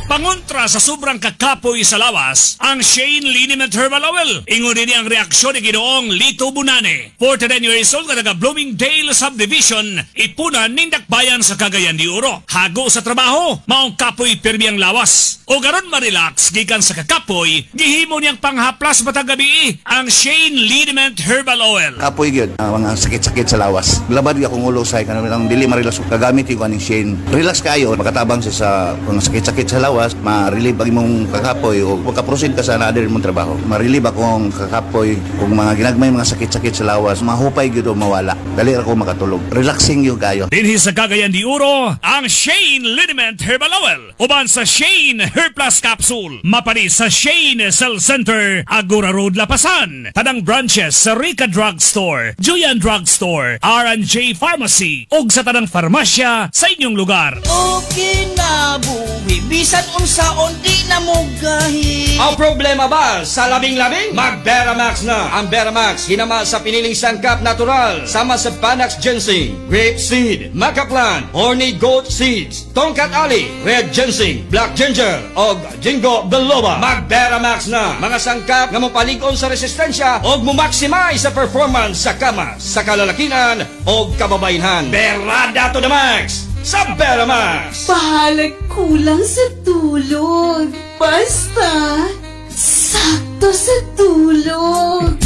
Pangontra sa sobrang kakapoy sa lawas, ang Shane Liniment Herbal Oil. Ingon din ang reaksyon ni Ginoong Lito Bunane. 49 years old ka taga Bloomingdale Subdivision, ipunan nindakbayan sa Cagayan de Oro. Hago sa trabaho, maong kapoy pirmi ang lawas. O garon ma-relax gikan sa kakapoy, gihimo niyang panghaplas matang gabi ang Shane Liniment Herbal Oil. Kapoy gyud mga sakit-sakit sa lawas. Labad gyud akong ulo say kanang dili ma-relax kagamit yung aning Shane. Relax kayo, makatabang sa mga sakit-sakit sa lawas. Ma-relieve ang imong kakapoy o pagka-proceed ka sa another mong trabaho. Ma-relieve akong kakapoy kung mga ginagmay mga sakit-sakit sa lawas. Mahupay gyud o mawala. Dali ako makatulog. Relaxing yung kayo. Dinhi sa Cagayan de Oro, ang Shane Liniment Herbal Oil. Uban sa Shane Hair Plus Capsule. Mapani sa Shane Cell Center, Agora Road, Lapasan. Tanang branches sa Rica Drugstore, Julian Drugstore, R&J Pharmacy, ug sa tanang farmasya sa inyong lugar. Okay na buhi, bisan unsaon di na mo gahi. Ang problema ba sa labing-labing? Mag-Beramax na. Ang Beramax hinama sa piniling sangkap natural sama sa Panax Ginseng, Grape Seed, Maca Plant, Horny Goat Seeds, Tongkat Ali, Red Ginseng, Black Ginger o Jingo Biloba. Mag-Beramax na. Mga sangkap nga mopaligon sa resistensya o mo-maximize sa performance sa kama, sa kalalakinan o kababainhan. Berada to the max! Sa Beramax! Pahalag kulang sa tulog. Basta, sakto sa tulog.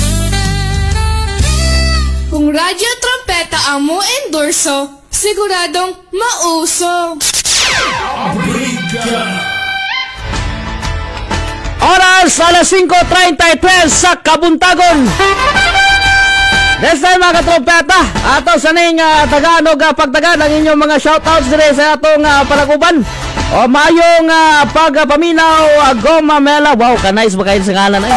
Kung Radyo Trumpeta ang mo endorso, siguradong mausog. Oras alas 5:33 sa Kabuntagon. Next time mga katrumpeta, ato sa ning Tagalog pagtagan ang inyong mga shoutouts dire sa atong panaguban. O mayong pagpaminaw Goma Mela, wow, kanais ba kayo sa ngalan ay?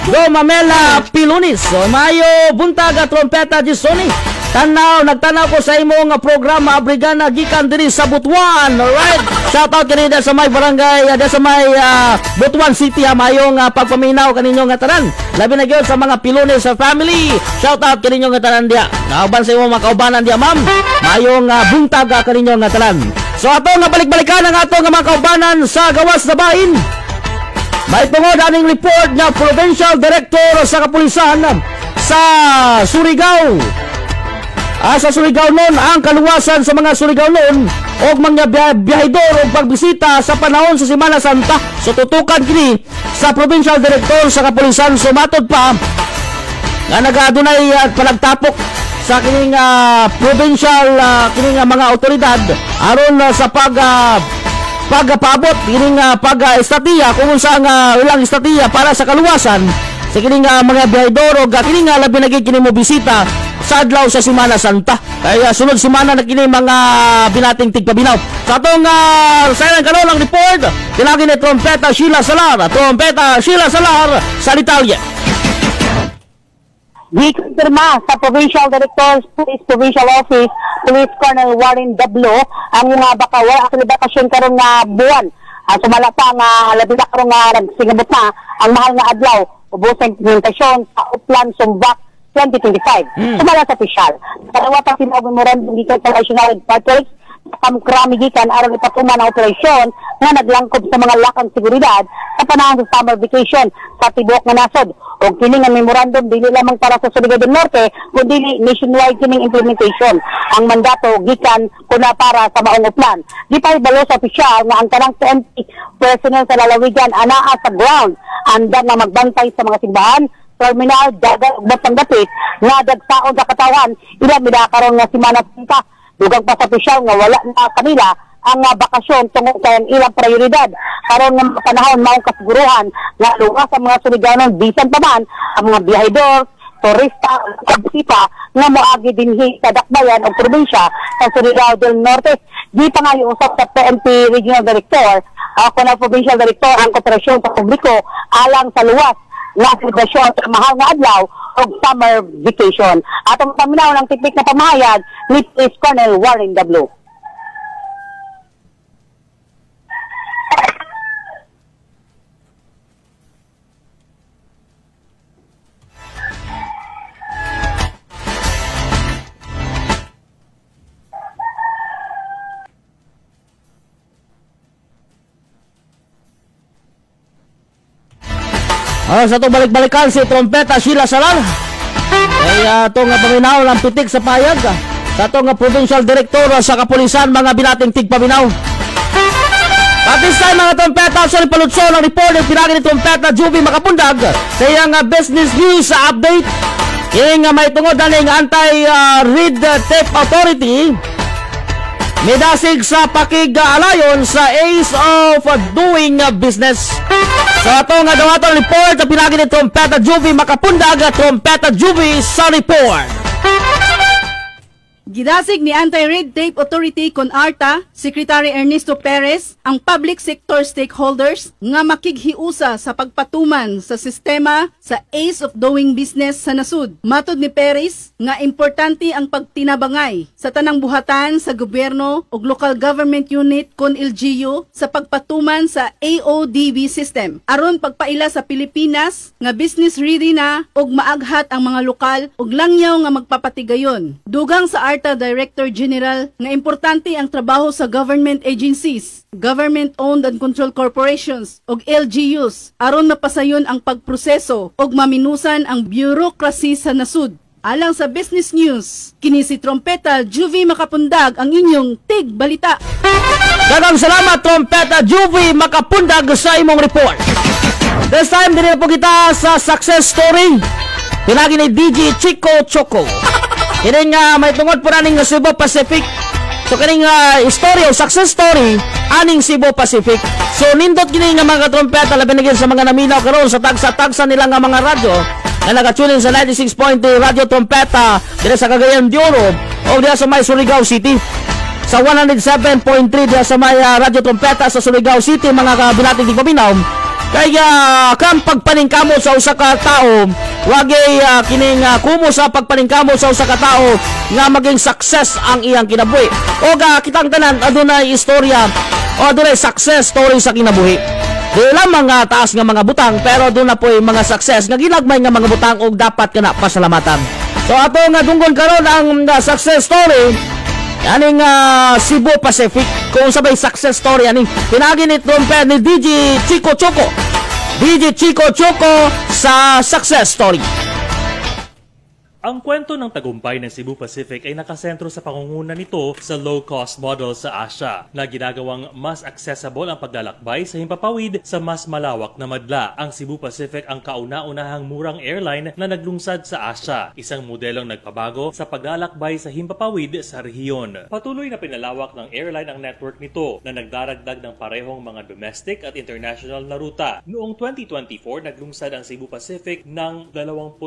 Goma Mela Pilunis. O mayo buntag trumpeta Gisoni. Nagtanaw ko sa imong programa Abrigana gikan diri sa Butuan. Alright. Shoutout kanina sa may barangay, sa may Butuan City, mayong pagpaminaw kaninyo nga tanan. Labi na gyud sa mga Pilunes sa family. Shoutout kaninyo nga tanan dia. Nauban sa imong mga kaubanan dia, ma'am. Mayong buntag kaninyo nga tanan. So ato nga balik-balikan ang ato nga mga kaubanan sa gawas na bahin. May tungod aning report nga Provincial Director sa Kapulisan sa Surigao. Sa Surigao noon, ang kaluwasan sa mga Surigao noon o mga biyahidor o pagbisita sa panahon sa Semana Santa. So tutukan kini sa Provincial Director sa Kapulisan. Sumatod pa nga nag-adunay at panagtapok sa kining provincial kining mga otoridad aron sa pagpaabot kining pag-estatiya kung saan ilang estatiya para sa kaluwasan sa kining mga biyahidor o kining labi na kining mo bisita sa adlaw sa Semana Santa. Kaya sunod semana na kini mga binating tigpabinaw. Sa atong sayang karon ang report, tinagin ni Trompeta Sheila Salar. Trompeta Sheila Salar sa Detalye. Gikonfirma sa Provincial Director's Police Provincial Office, Police Colonel Warren Dablo, ang mga bakawal ang bakasyon karon nga buwan. Sumala pa nga labi na karon nga nagsingabot na ang mahal nga adlaw ubosang implementasyon sa Uplan Sumbak 2025. Sumala sa opisyal. Karawa pa sinabong memorandum gikan sa National Party kamkrami gikan aron ipatuman ang operasyon nga naglangkob sa mga lakang seguridad sa panahon sa summer vacation sa tibuok nga nasod. O kini nga memorandum dili lamang para sa Surigao del Norte kundi nationwide kining implementation. Ang mandato gikan kuna para sa maong uplan. Di pa ibalo sa opisyal nga ang tanang PNP personnel sa lalawigan anaa sa ground anda nga magbantay sa mga simbahan, terminal, dagat ug batang dapit nga dagsaon sa katawan ila midakaron nga Semana Santa. Dugang pa sa opisyal nga wala na kanila ang bakasyon tungod sa ilang prioridad. Karon nga panahon maong kasiguruhan nga luwas sa mga Surigaonon bisan pa man ang mga biyahedor, turista, bisita nga moagi dinhi sa dakbayan o probinsya sa Surigao del Norte. Di pa nga usap sa PNP Regional Director, ako na Provincial Director ang kooperasyon sa publiko alang sa luwas nga selebrasyon sa mahal nga adlaw o summer vacation. Atong paminaw ng tipik na pamahayag ni Colonel Warren W. Sa itong balik-balikan si Trompeta Sheila Salar ay itong paminaw ng pitik sa payag sa itong Provincial Director sa Kapulisan mga binating tigpaminaw. Patisay mga Trompeta sa palutso ng report ng pinagi ni Trompeta Juvie Makapundag sa iyang business news update. Yung may tungod na ng anti-red tape authority midasig sa pakig-alayon sa Ace of Doing Business. So ito nga daw ito report na pinagi ni Trompeta Juvie Makapundag, Trompeta Juvie sa report. Gidasig ni Anti-Red Tape Authority CONARTA, Secretary Ernesto Perez, ang public sector stakeholders nga makighiusa sa pagpatuman sa sistema sa Ace of Doing Business sa nasud. Matod ni Perez nga importante ang pagtinabangay sa tanang buhatan sa gobyerno ug local government unit kon LGU sa pagpatuman sa AODB system aron pagpaila sa Pilipinas nga business ready na ug maaghat ang mga lokal ug langyaw nga magpapatigayon. Dugang sa ARTA Director General nga importante ang trabaho sa government agencies, government-owned and controlled corporations ug LGUs aron mapasayon ang pagproseso ug maminusan ang bureaucracy sa nasud. Alang sa business news, kini si Trompeta Juvie Makapundag ang inyong tig balita. Daghang salamat Trompeta Juvie Makapundag sa imong report. This time dili po kita sa success story. Pinagi ni DJ Chico Choco. Kini nga may tungod po naning Cebu Pacific. So kini nga story o success story aning Cebu Pacific. So nindot kini nga mga trompeta labi na sa mga naminaw karon sa tagsa-tagsa nila nga mga radyo na nagatunin sa 96.2 Radio Trompeta dira sa Cagayan de Oro o dira sa may Surigao City. Sa 107.3 dira sa may Radio Trompeta sa Surigao City mga kabinating di paminaw. Kaya kang pagpaningkamo sa usa ka tawo wagay kining kumo sa pagpaningkamo sa usa ka tawo nga maging success ang iyang kinabuhi. O kitang tanan adunay istorya o adunay success story sa kinabuhi. Di lamang taas nga mga butang pero doon na po yung mga success nga ginagmay nga mga butang o dapat ka na pasalamatan. So ato nga dunggon karon ang success story aning Cebu Pacific kung sabay success story aning pinagi ni Trompeta ni DJ Chico Choco. DJ Chico Choco sa success story. Ang kwento ng tagumpay ng Cebu Pacific ay nakasentro sa pangunguna nito sa low-cost model sa Asia na ginagawang mas accessible ang paglalakbay sa himpapawid sa mas malawak na madla. Ang Cebu Pacific ang kauna-unahang murang airline na naglungsad sa Asia, isang modelong nagpabago sa paglalakbay sa himpapawid sa rehiyon. Patuloy na pinalawak ng airline ang network nito na nagdaragdag ng parehong mga domestic at international na ruta. Noong 2024, naglungsad ang Cebu Pacific ng 28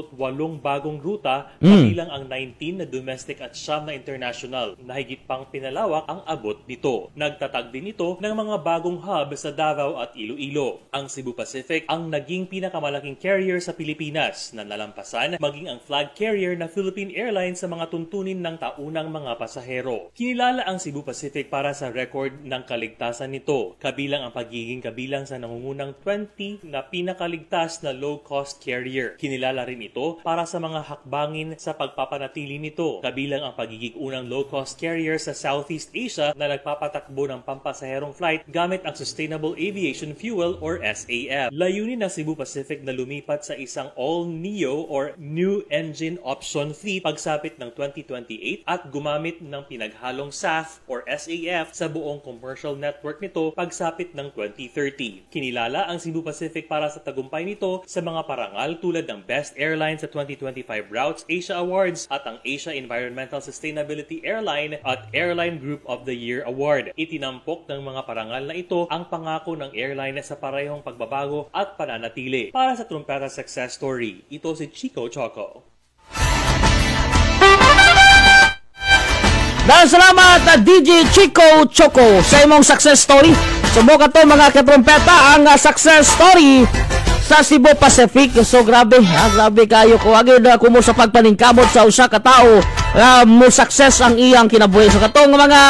bagong ruta kabilang ang 19 na domestic at 9 na international na higit pang pinalawak ang abot nito. Nagtatag din ito ng mga bagong hub sa Davao at Iloilo. Ang Cebu Pacific ang naging pinakamalaking carrier sa Pilipinas na nalampasan maging ang flag carrier na Philippine Airlines sa mga tuntunin ng taunang mga pasahero. Kinilala ang Cebu Pacific para sa record ng kaligtasan nito, kabilang ang pagiging kabilang sa nangungunang 20 na pinakaligtas na low-cost carrier. Kinilala rin ito para sa mga hakbangin suliranin sa pagpapanatili nito, kabilang ang pagiging unang low-cost carrier sa Southeast Asia na nagpapatakbo ng pampasaherong flight gamit ang Sustainable Aviation Fuel or SAF. Layunin ng Cebu Pacific na lumipat sa isang all-neo or new engine option fleet pagsapit ng 2028 at gumamit ng pinaghalong SAF or SAF sa buong commercial network nito pagsapit ng 2030. Kinilala ang Cebu Pacific para sa tagumpay nito sa mga parangal tulad ng Best Airline sa 2025 Routes Asia Awards at ang Asia Environmental Sustainability Airline at Airline Group of the Year Award. Itinampok ng mga parangal na ito ang pangako ng airline sa parehong pagbabago at pananatili. Para sa Trumpeta Success Story, ito si Chico Choco. Dahil salamat DJ Chico Choco sa imong success story. Subok ato mga katrumpeta ang success story sa Cebu Pacific. So grabe, grabe kayo ko. Agad ako mo sa pagpaningkamot sa usa ka tao mo success ang iyang kinabuhi. So katong mga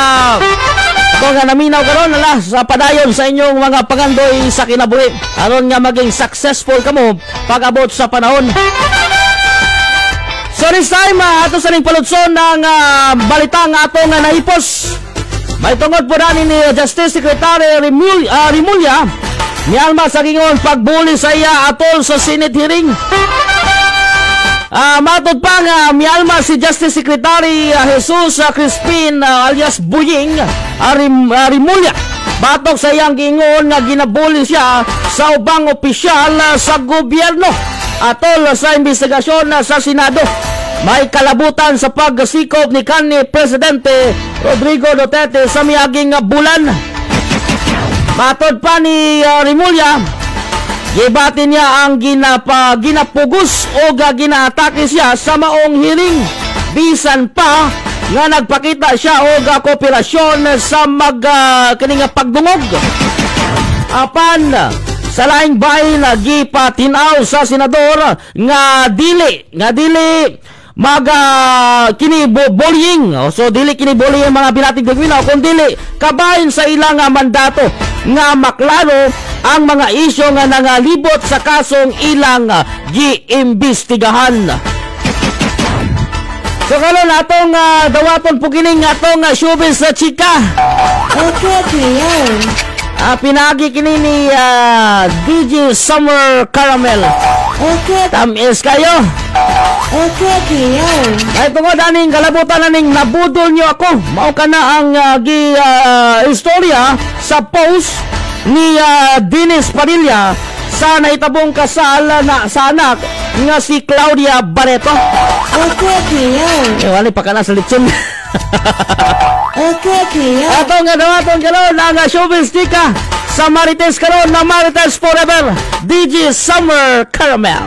naminaw karon ala sa padayon sa inyong mga pangandoy sa kinabuhi. Aron nga maging successful kamo pag-abot sa panahon. So this time, ato sa ning palutson ng balita nga ato nga nahipos. May tungod po na ni Justice Secretary Rimulya nialma sa gingon pagbuli sa iya atol sa Senate hearing. Matod pa nga mialma si Justice Secretary Jesus Crispin alias Buying Rimulya batok sa iyang gingon nga ginabuli siya sa ubang opisyal sa gobyerno atol sa investigasyon sa Senado. May kalabutan sa pagsikop ni kanhi Presidente Rodrigo Duterte sa miaging bulan. Matod pa ni Rimulya, gibati niya ang ginapugos o ginaatake siya sa maong hearing. Bisan pa nga nagpakita siya o kooperasyon sa kaninga pagdungog. Apan sa laing bahin gipatinaw sa senador nga dili kini-bullying. So dili kini-bullying mga binatig dagwinaw kung dili kabahin sa ilang mandato nga maklaro ang mga isyu nga nangalibot sa kasong ilang giimbestigahan. So karon atong dawaton pugining atong showbiz sa chika. Okay, pinagi kini ni DJ Summer Caramel. Tamis kayo. Ay tungod aning kalabutan aning nabudol nyo ako. Mao ka na ang istorya sa post ni Dennis Padilla sa naitabong kasal na sa anak nga si Claudia Barreto. Wala pa ka na sa litson. Atong nga dawaton karon ang showbiz tika sa Marites karon na Marites Forever DJ Summer Caramel.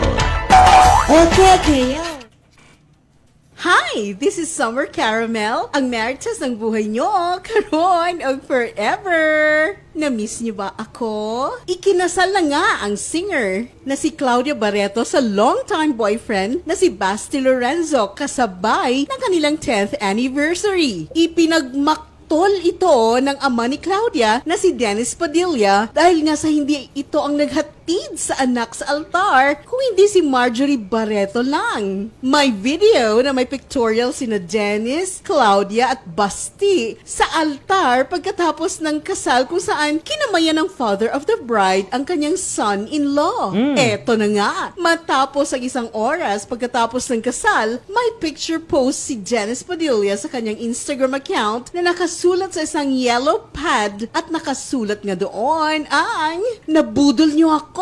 Hi! This is Summer Caramel, ang marites ng buhay nyo, karon o forever. Na-miss niyo ba ako? Ikinasal na nga ang singer na si Claudia Barreto sa long-time boyfriend na si Basti Lorenzo kasabay ng kanilang 10th anniversary. Ipinagmaktol ito ng ama ni Claudia na si Dennis Padilla dahil nga sa hindi ito ang naghatid sa anak sa altar kung hindi si Marjorie Barreto lang. May video na may pictorial sina Dennis, Claudia at Basti sa altar pagkatapos ng kasal kung saan kinamayan ng father of the bride ang kanyang son-in-law. Eto na nga, matapos ang isang oras pagkatapos ng kasal, may picture post si Dennis Padilla sa kanyang Instagram account na nakasulat sa isang yellow pad at nakasulat nga doon ang nabudol niyo ako.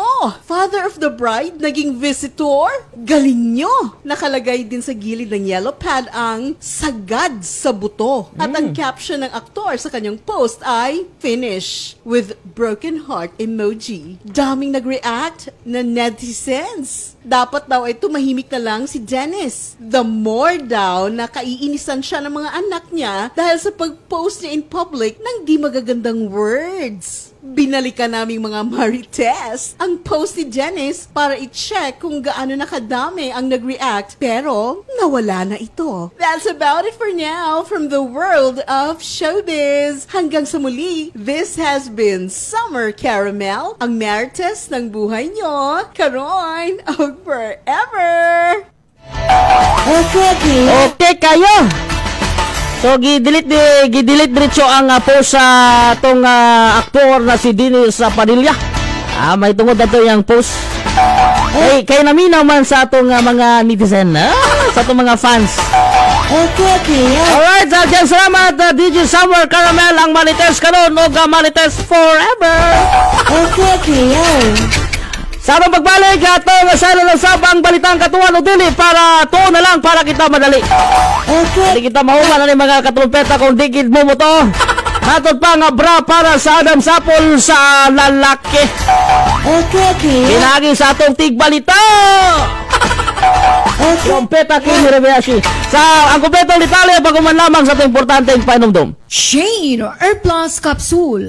Father of the bride, naging visitor? Galing nyo! Nakalagay din sa gilid ng yellow pad ang sagad sa buto. At ang caption ng aktor sa kanyang post ay finish with broken heart emoji. Daming nag-react na netizens. Dapat daw ay tumahimik na lang si Dennis. The more daw na kaiinisan siya ng mga anak niya dahil sa pag-post niya in public ng di magagandang words. Binalikan naming mga marites ang post ni Dennis para i-check kung gaano nakadami ang nag-react pero nawala na ito. That's about it for now from the world of showbiz. Hanggang sa muli, this has been Summer Caramel, ang marites ng buhay nyo, karon o forever! Okay kayo. So gidelete diretso ang post sa tong aktor na si Dennis Padilla. May tungod na to yung post. Kay naminaw man sa atong mga netizen, sa atong mga fans. Alright, dyan salamat DJ Summer Caramel ang Marites karon o Marites forever. Sa atong pagbalik atong sala ng sabang balitang katuwan o dili para tuon na lang para kita madali. Hindi kita mahuman na mga katrumpeta kung digid mo mo to. Hatod pa nga bra para sa Adam Sapol sa lalaki. Pinagi sa atong tigbalita. Trompeta King Reveashi. Sa ang kumpletong detalye bago man lamang sa atong importanteng painomdom. Shane Air Plus Capsule.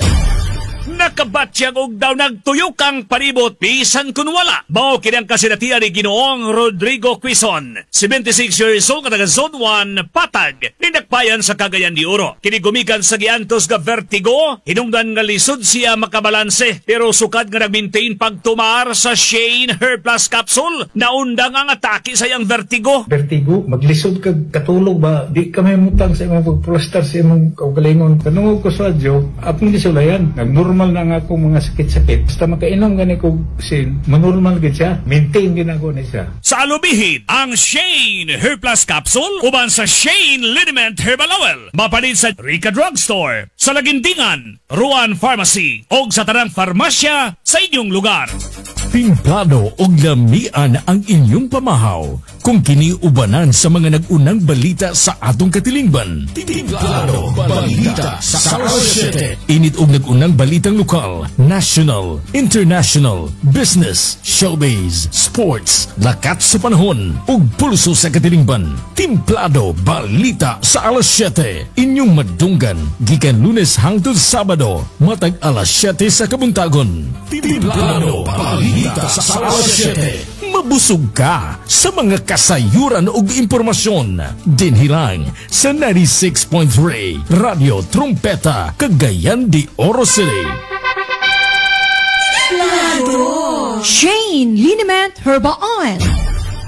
Nakabatyag og daw nagtuyok ang palibot bisan kun wala. Mao kinang kasinatian ni Ginoong Rodrigo Quizon, 76 years old, kataga Zone 1, Patag, ninakbayan sa Cagayan de Oro. Kini gumikan sa giantos nga vertigo, hinungdan nga lisod siya makabalanse, pero sukad nga nagmaintain pagtumar sa Shane Hair Plus Capsule, naundang ang atake sa iyang vertigo. Vertigo, maglisod kag katulog ba? Di kami mutang sa imong pagplastar sa imong kaugalingon. Kanungog ko sa adyo, apong disulayan, normal na nga akong mga sakit-sakit. Basta makainom gani ko sin, manormal gid siya. Maintain ginagawa na siya. Sa alubihid, ang Shane Hair Plus Capsule uban sa Shane Liniment Herbal Oil. Mapalit sa Rica Drugstore, sa Lagindingan, Ruan Pharmacy, o sa tanang farmasya sa inyong lugar. Timplado og lamian ang inyong pamahaw kung kiniubanan sa mga nag-unang balita sa atong katilingban. Timplado balita sa Alas 7. Init og nag-unang balitang lokal, national, international, business, showbiz, sports, lakat sa panahon ug pulso sa katilingban. Timplado balita sa Alas 7. Inyong madunggan gikan Lunes hangtod Sabado matag alas 7 sa kabuntagon. Timplado balita sa Alas 7. Mabusog ka sa mga kasayuran ug impormasyon. Dinhi lang sa 96.3 Radio Trumpeta, Cagayan de Oro City. Shane Liniment Herbal Oil.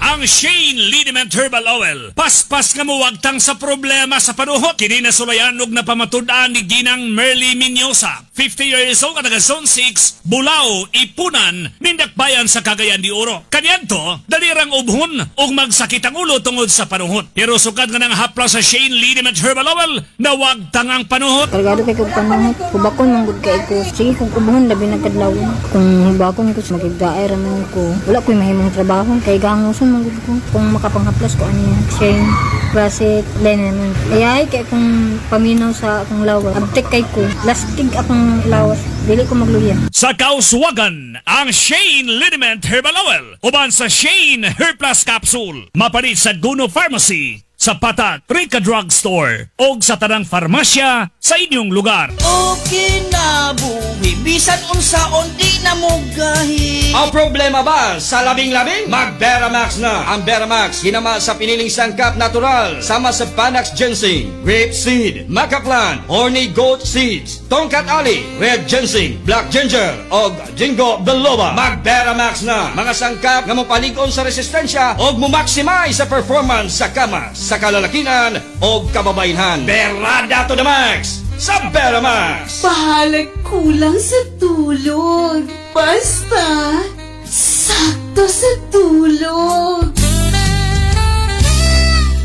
Ang Shane Liniment Herbal Oil, paspas nga muwagtang sa problema sa panuhot. Kini nasulayan og napamatud-an ni Ginang Merly Minyosa, 50 years old, kataga Zone 6, Bulao, Ipunan, nindakbayan sa Cagayan de Oro. Kanyanto, dalirang ubhon og magsakit ang ulo tungod sa panuhot. Pero sukad nga nang hapla sa Shane Liniment Herbal Oil, nawagtang ang panuhot. Kargado kay kog panuhot, hubakon manggod kay ko. Sige kung ubhon labi nagkadlaw. Kung hubakon ko magigdaay raman ko. Wala ko'y mahimong trabaho kay ganguson manggod ko. Kung makapanghaplas ko ano yan. Shane, Classic, Liniment. Ayay kay kung paminaw sa akong lawas. Abtek kay ko. Lastig akong lawas. Dili ko magluya. Sa kauswagan, ang Shane Liniment Herbal Oil uban sa Shane Hair Plus Capsule. Mapalit sa Guno Pharmacy, sa Patag, Rica Drugstore, o sa tanang farmasya sa inyong lugar. Okay na buhi, bisan unsaon di na mo gahi. Ang problema ba sa labing-labing? Mag-Beramax na. Ang Beramax, hinama sa piniling sangkap natural, sama sa Panax Ginseng, Grape Seed, Maca Plant, Horny Goat Seeds, Tongkat Ali, Red Ginseng, Black Ginger, o Jingo Biloba. Mag-Beramax na. Mga sangkap nga mapaligon sa resistensya o mumaximize sa performance sa kama, sa kalalakinan o kababainhan. Berada to the max sa Beramax. Pahalag kulang sa tulog. Basta sakto sa tulog.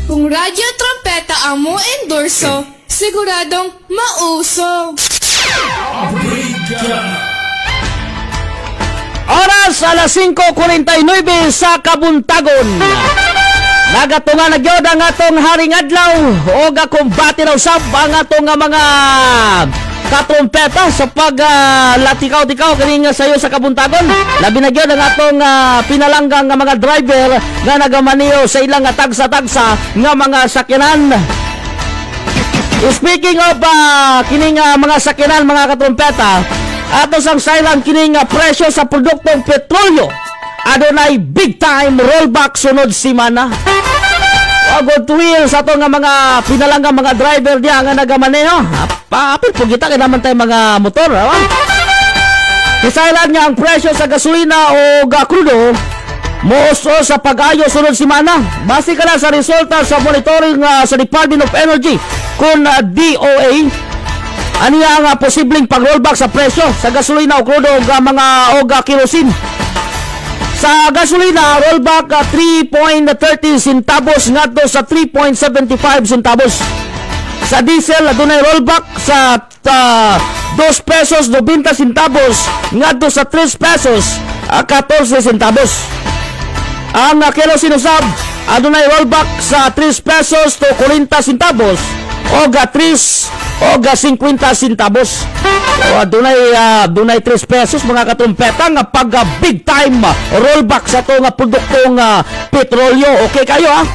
Kung Radyo Trumpeta ang mo endorso, siguradong mausog. Oras alas 5:49 sa Kabuntagon. Nagatunga na gyud ang atong haring adlaw o gakumbati na usab ang atong mga katrumpeta sa paglatikaw-tikaw kini nga sayo sa Kabuntagon. Labi na gyud ang atong pinalanggang nga mga driver nga nagamaniyo sa ilang tagsa-tagsa nga mga sakyanan. Speaking of kining mga sakyanan, mga katrumpeta, ato sang silent kining presyo sa produktong petrolyo adunay big time rollback sunod simana. Good to hear sa ito nga mga pinalanggang mga driver diya nga nagamaneho. Paapil po kita kaya naman tayo mga motor. Kisailan nga ang presyo sa gasolina o crudo Mooso sa pag-ayo sunod semana. Base ka na sa resulta sa monitoring sa Department of Energy kung DOA aniya ang posibleng pag-rollback sa presyo sa gasolina o crudo o mga kerosene. Sa gasolina, rollback 3.30 centavos ngadto sa 3.75 centavos. Sa diesel, dunay rollback sa 2 pesos 90 centavos ngadto sa 3 pesos 14 centavos. Ang kerosene usab adunay rollback sa 3 pesos to 40 centavos o 50 centavos. So, dunay 3 pesos mga katrumpeta nga pag big time rollback sa to nga produktong petrolyo. Okay kayo ha?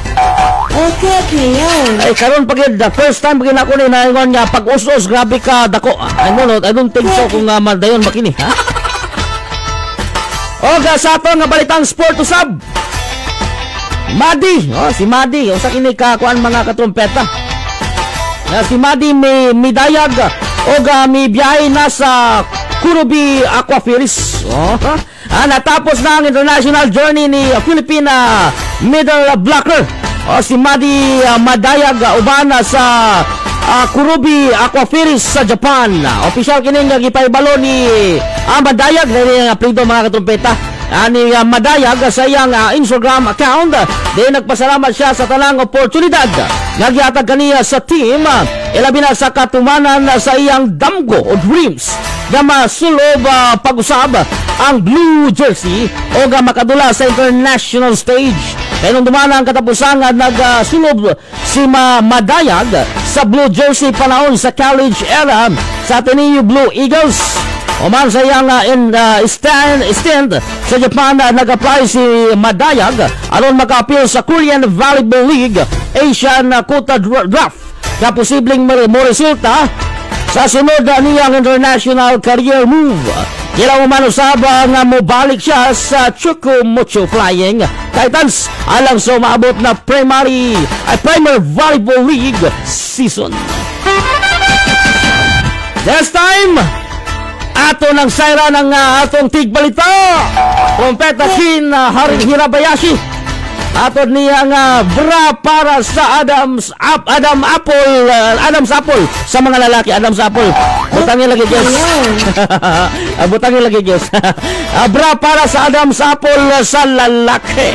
Okay kayo. Ay karon pag the first time pag ako ni naingon nga pag-us-us grabe ka dako. I don't think so kung madayon makini ha. O sa ato nga balitang sport usab. Madi, si Madi, usa kini ka kuan mga katrumpeta. Si Madi may midayag o may biyahe na sa Kurubi Aquafiris. Natapos na ang international journey ni Philippine middle blocker. Si Madi madayag uban sa Kurubi Aquafiris sa Japan. Official kini nga gipaybalo ni Madayag na apelyido mga katrumpeta. Ani madayag sa iyang Instagram account. Di nagpasalamat siya sa tanang oportunidad nga gihatag kaniya sa team, ilabi na sa katumanan sa iyang damgo o dreams nga masulob pag-usab ang blue jersey o nga makadula sa international stage. Kaya nung dumana ang katapusan nga nagsulob si Madayag sa blue jersey panahon sa college era sa Ateneo Blue Eagles. Oman sa iyang stand sa Japan, nag-apply si Madayag aron maka-appeal sa Korean Volleyball League Asian Quota Draft na posibleng resulta sa sunod niyang international career move. Kila umano saba nga mobalik siya sa Chukumocho Flying Titans alang sa maabot na Premier Volleyball League season. This time ato ng sayra ng atong tigbalita Trompeta Kin Haring Hirabayashi ato niya nga bra para sa Adam's Apple sa mga lalaki. Adam's Apple butangin lagi guys. Butangin lagi guys. Bra para sa Adam's Apple sa lalaki.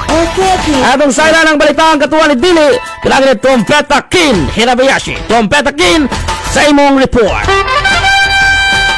Okay. Atong sayra ng balita ang katuwa ni Dili kailangan ni Trompeta Kin Hirabayashi. Trompeta Kin sa imong report.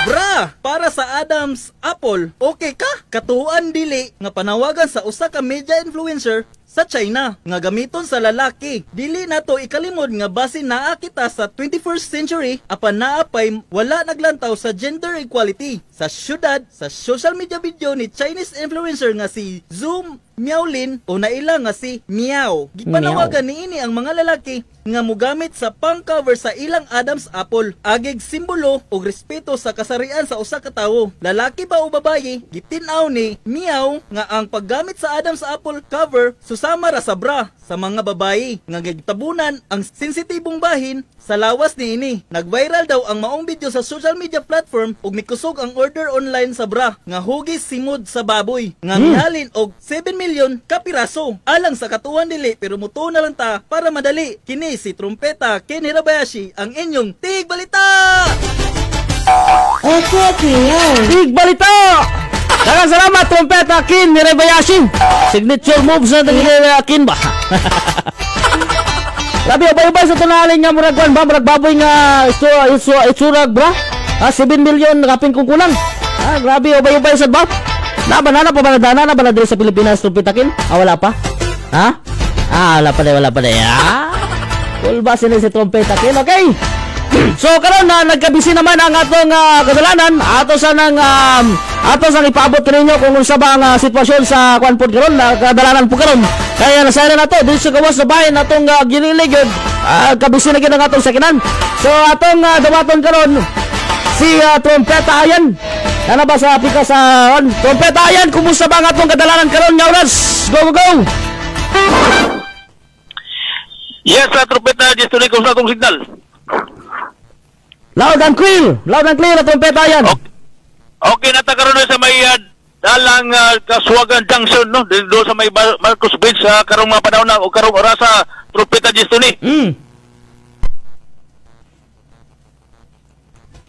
Bra, para sa Adam's Apple, okay ka? Katuan dili nga panawagan sa usa ka media influencer sa China nga gamiton sa lalaki. Dili nato ikalimod nga base naa kita sa 21st century apan naa pay wala naglantaw sa gender equality. Sa syudad, sa social media video ni Chinese influencer nga si Zoom Miaolin o naila nga si Miao. Gipanawagan niini ang mga lalaki nga mogamit sa pang-cover sa ilang Adam's Apple agig simbolo og respeto sa kasarian sa usa ka tawo. Lalaki ba o babaye, gitin-aw ni Miao nga ang paggamit sa Adam's Apple cover susama ra sa bra sa mga babaye nga gitabunan ang sensitibong bahin sa lawas niini. Nag-viral daw ang maong video sa social media platform ug mikusog ang order online sa bra nga hugis simod sa baboy nga mihalin og 7 milyon ka piraso. Alang sa katuwan dili pero muto na lang ta para madali. Kini si Trompeta Kin Hirabayashi ang inyong Tigbalita. Okay, Tigbalita. Daghang salamat Trompeta Kin Hirabayashi. Signature moves na Kin ba? Grabe ubay-ubay sa tunaling nga murag kwan ba murag baboy nga itsurag bra. 7 milyon kapin kung kulang. Grabe ubay-ubay sa ba? Banana pa ba na ba diri sa Pilipinas Trompeta Kin? Wala pa. Wala pa de. Cool ba si Trompeta Kin? Okay. So karon na nagkabisi naman ang atong kadalanan ato sa ipaabot kaninyo kung unsa ba ang sitwasyon sa kwan pod karon na kadalanan po karon. Kaya nasayra na to dito sa gawas na bahin atong giniligod kabisi na gid ang atong sakinan. So atong dumaton karon si Trompeta Ayan. Ano ba sa pika sa Trompeta Ayan, kumusta ba ang atong kadalanan karon nga oras? Go! Yes, Trompeta, just tuloy ko sa atong signal. Loud and clear na Trompeta Ayan. Okay, natakaroon sa may dalang Kasuwagan Junction, no? Doon sa may Marcos Bridge sa karong mga panahon na o karong oras sa Trumpeta Destiny.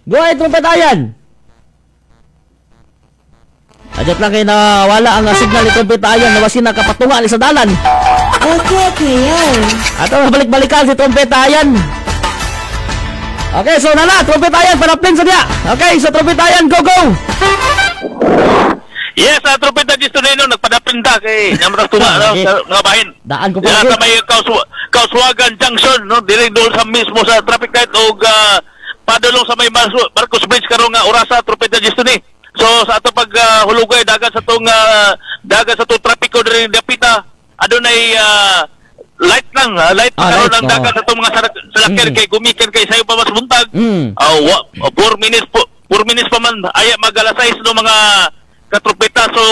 Go ahead, Trumpetayan. Adjot lang kayo na wala ang signal ni Trumpetayan na wasin na kapatungan sa dalan. Okay, Kuya. At balik-balikan si Trumpetayan. Okay, so nana, Trumpetayan, panaplin sa diya. Okay, so Trumpetayan, go, go! Yes, Trumpeta Destiny, no? Nagpadapinta kay Nyamras Tunga, no? Sa mga bahin. Daan ko po. Sa may Kasuwagan Junction, no? Direct doon sa mismo sa traffic light o padulong sa may Marcos Bridge karong oras sa Trumpeta Destiny. So sa ato pag hulugay dagat sa tong trapiko diri dapita adunay light lang karon ang dagat sa tong mga salakyan kay gumikan kay sayo pa mas buntag 4 minutes pa man aya mag-alas 6 no mga katrupeta. So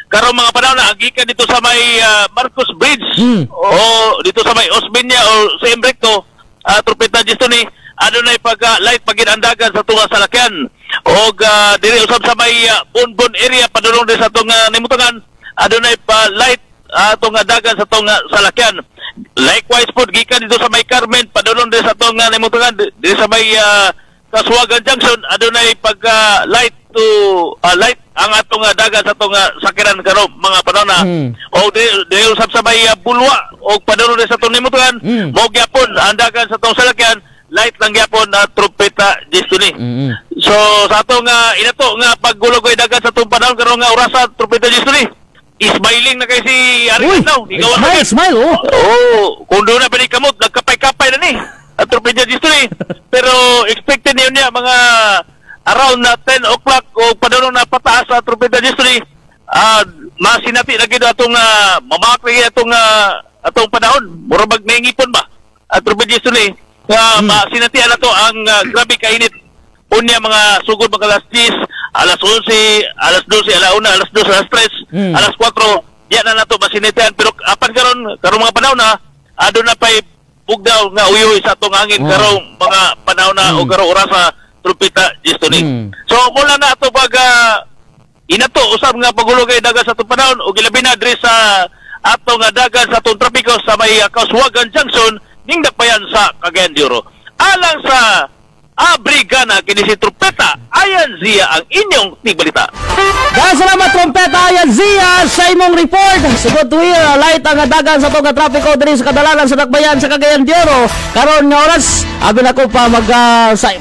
karong mga panahon na agikan dito sa may Marcos Bridge o dito sa may Osmeña o sa Emrecto Trumpeta Destiny adunay light paginandagan sa tunga salakyan og diri usab sa may Bonbon area padulong din sa tunga nimutangan adunay pa light tunga dagan sa tunga salakyan. Likewise po gikan dito sa may Carmen padulong din sa tunga nimutangan diri sa may Kasuwagan Junction adunay light to light ang atong dagan sa tunga sakiran karon mga panahon na og diri usab sa may Bulwa og padulong din sa tunga nimutangan mo gyapon ang dagan sa tunga salakyan light lang gyapon na Trumpeta Destiny. So sa atong inato nga paggulogoy dagat sa atong panahon karon nga oras sa Trumpeta Destiny. Smiling na kay si Ari now. Smile oh. Oh, kung doon na kamot nagkapay-kapay na ni at Trumpeta Destiny. Pero expected niya mga around 10 o'clock o padulong na pataas sa Trumpeta Destiny. Masinati lagi do atong mamakri atong panahon. Mura magningipon ba? At Trumpeta Destiny. Sinatian na to ang grabe kainit. Unya mga sugod mga alas 10, alas 11, alas 12, alas 1, alas 2, alas 3, alas 4. Yan na to masinatian. Pero apan karong mga panahon na adun na pa'y bugdaw nga uyuy sa itong hangin karong mga panahon na o karong oras sa Trumpeta Destiny. So mula na ito pag inato usab nga pagulogay dagat sa itong panahon o gilabi na diri sa atong dagat sa itong trapiko sa may Kasuwagan Junction ning dapayan sa Cagayan de Oro. Alang sa Abrigana kini si Trumpeta Ayan Zia ang inyong tigbalita. Dahil salamat Trumpeta Ayan Zia sa imong report. Sugod tuwir light ang dagan sa tong trapiko diri sa kadalanan sa dakbayan sa Cagayan de Oro. Karon nga oras abi nako pa mag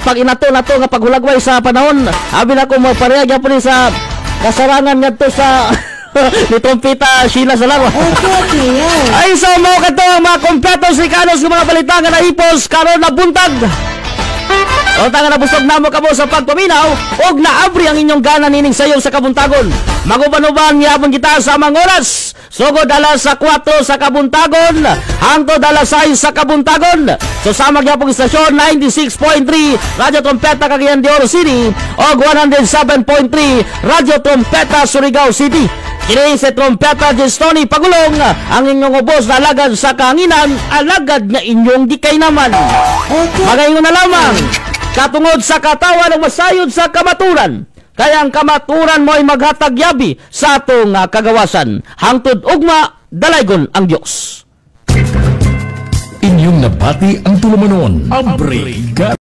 pag inato nato nga paghulagway sa panahon. Abi nako magpareha gyapon sa kasarangan ngadto sa ni Trumpeta Sheila Salaro. Ay so mo kato ang mga kompletos sikanos ng mga balita nga nahipos karon na buntag. O tanga na busog namo kamo sa pagpaminaw og naabri ang inyong gana nining sayo sa kabuntagon. Maguban-uban yapon kita sa mga oras. Sugod alas sa 4 sa kabuntagon hangtod alas 6 sa kabuntagon. So sama gyapon istasyon 96.3 Radyo Trumpeta Cagayan de Oro City og 107.3 Radyo Trumpeta Surigao City. Kini si Trumpeta Destiny Pagulong ang inyong ubos na alagad sa kahanginan, alagad na inyong di kay naman. Magayon na lamang katungod sa katawan ng masayod sa kamaturan. Kaya ang kamaturan mo ay maghatag yabi sa atong kagawasan. Hangtod ugma, dalaygon ang Diyos. Inyong nabati ang tulumanon. Abrigada.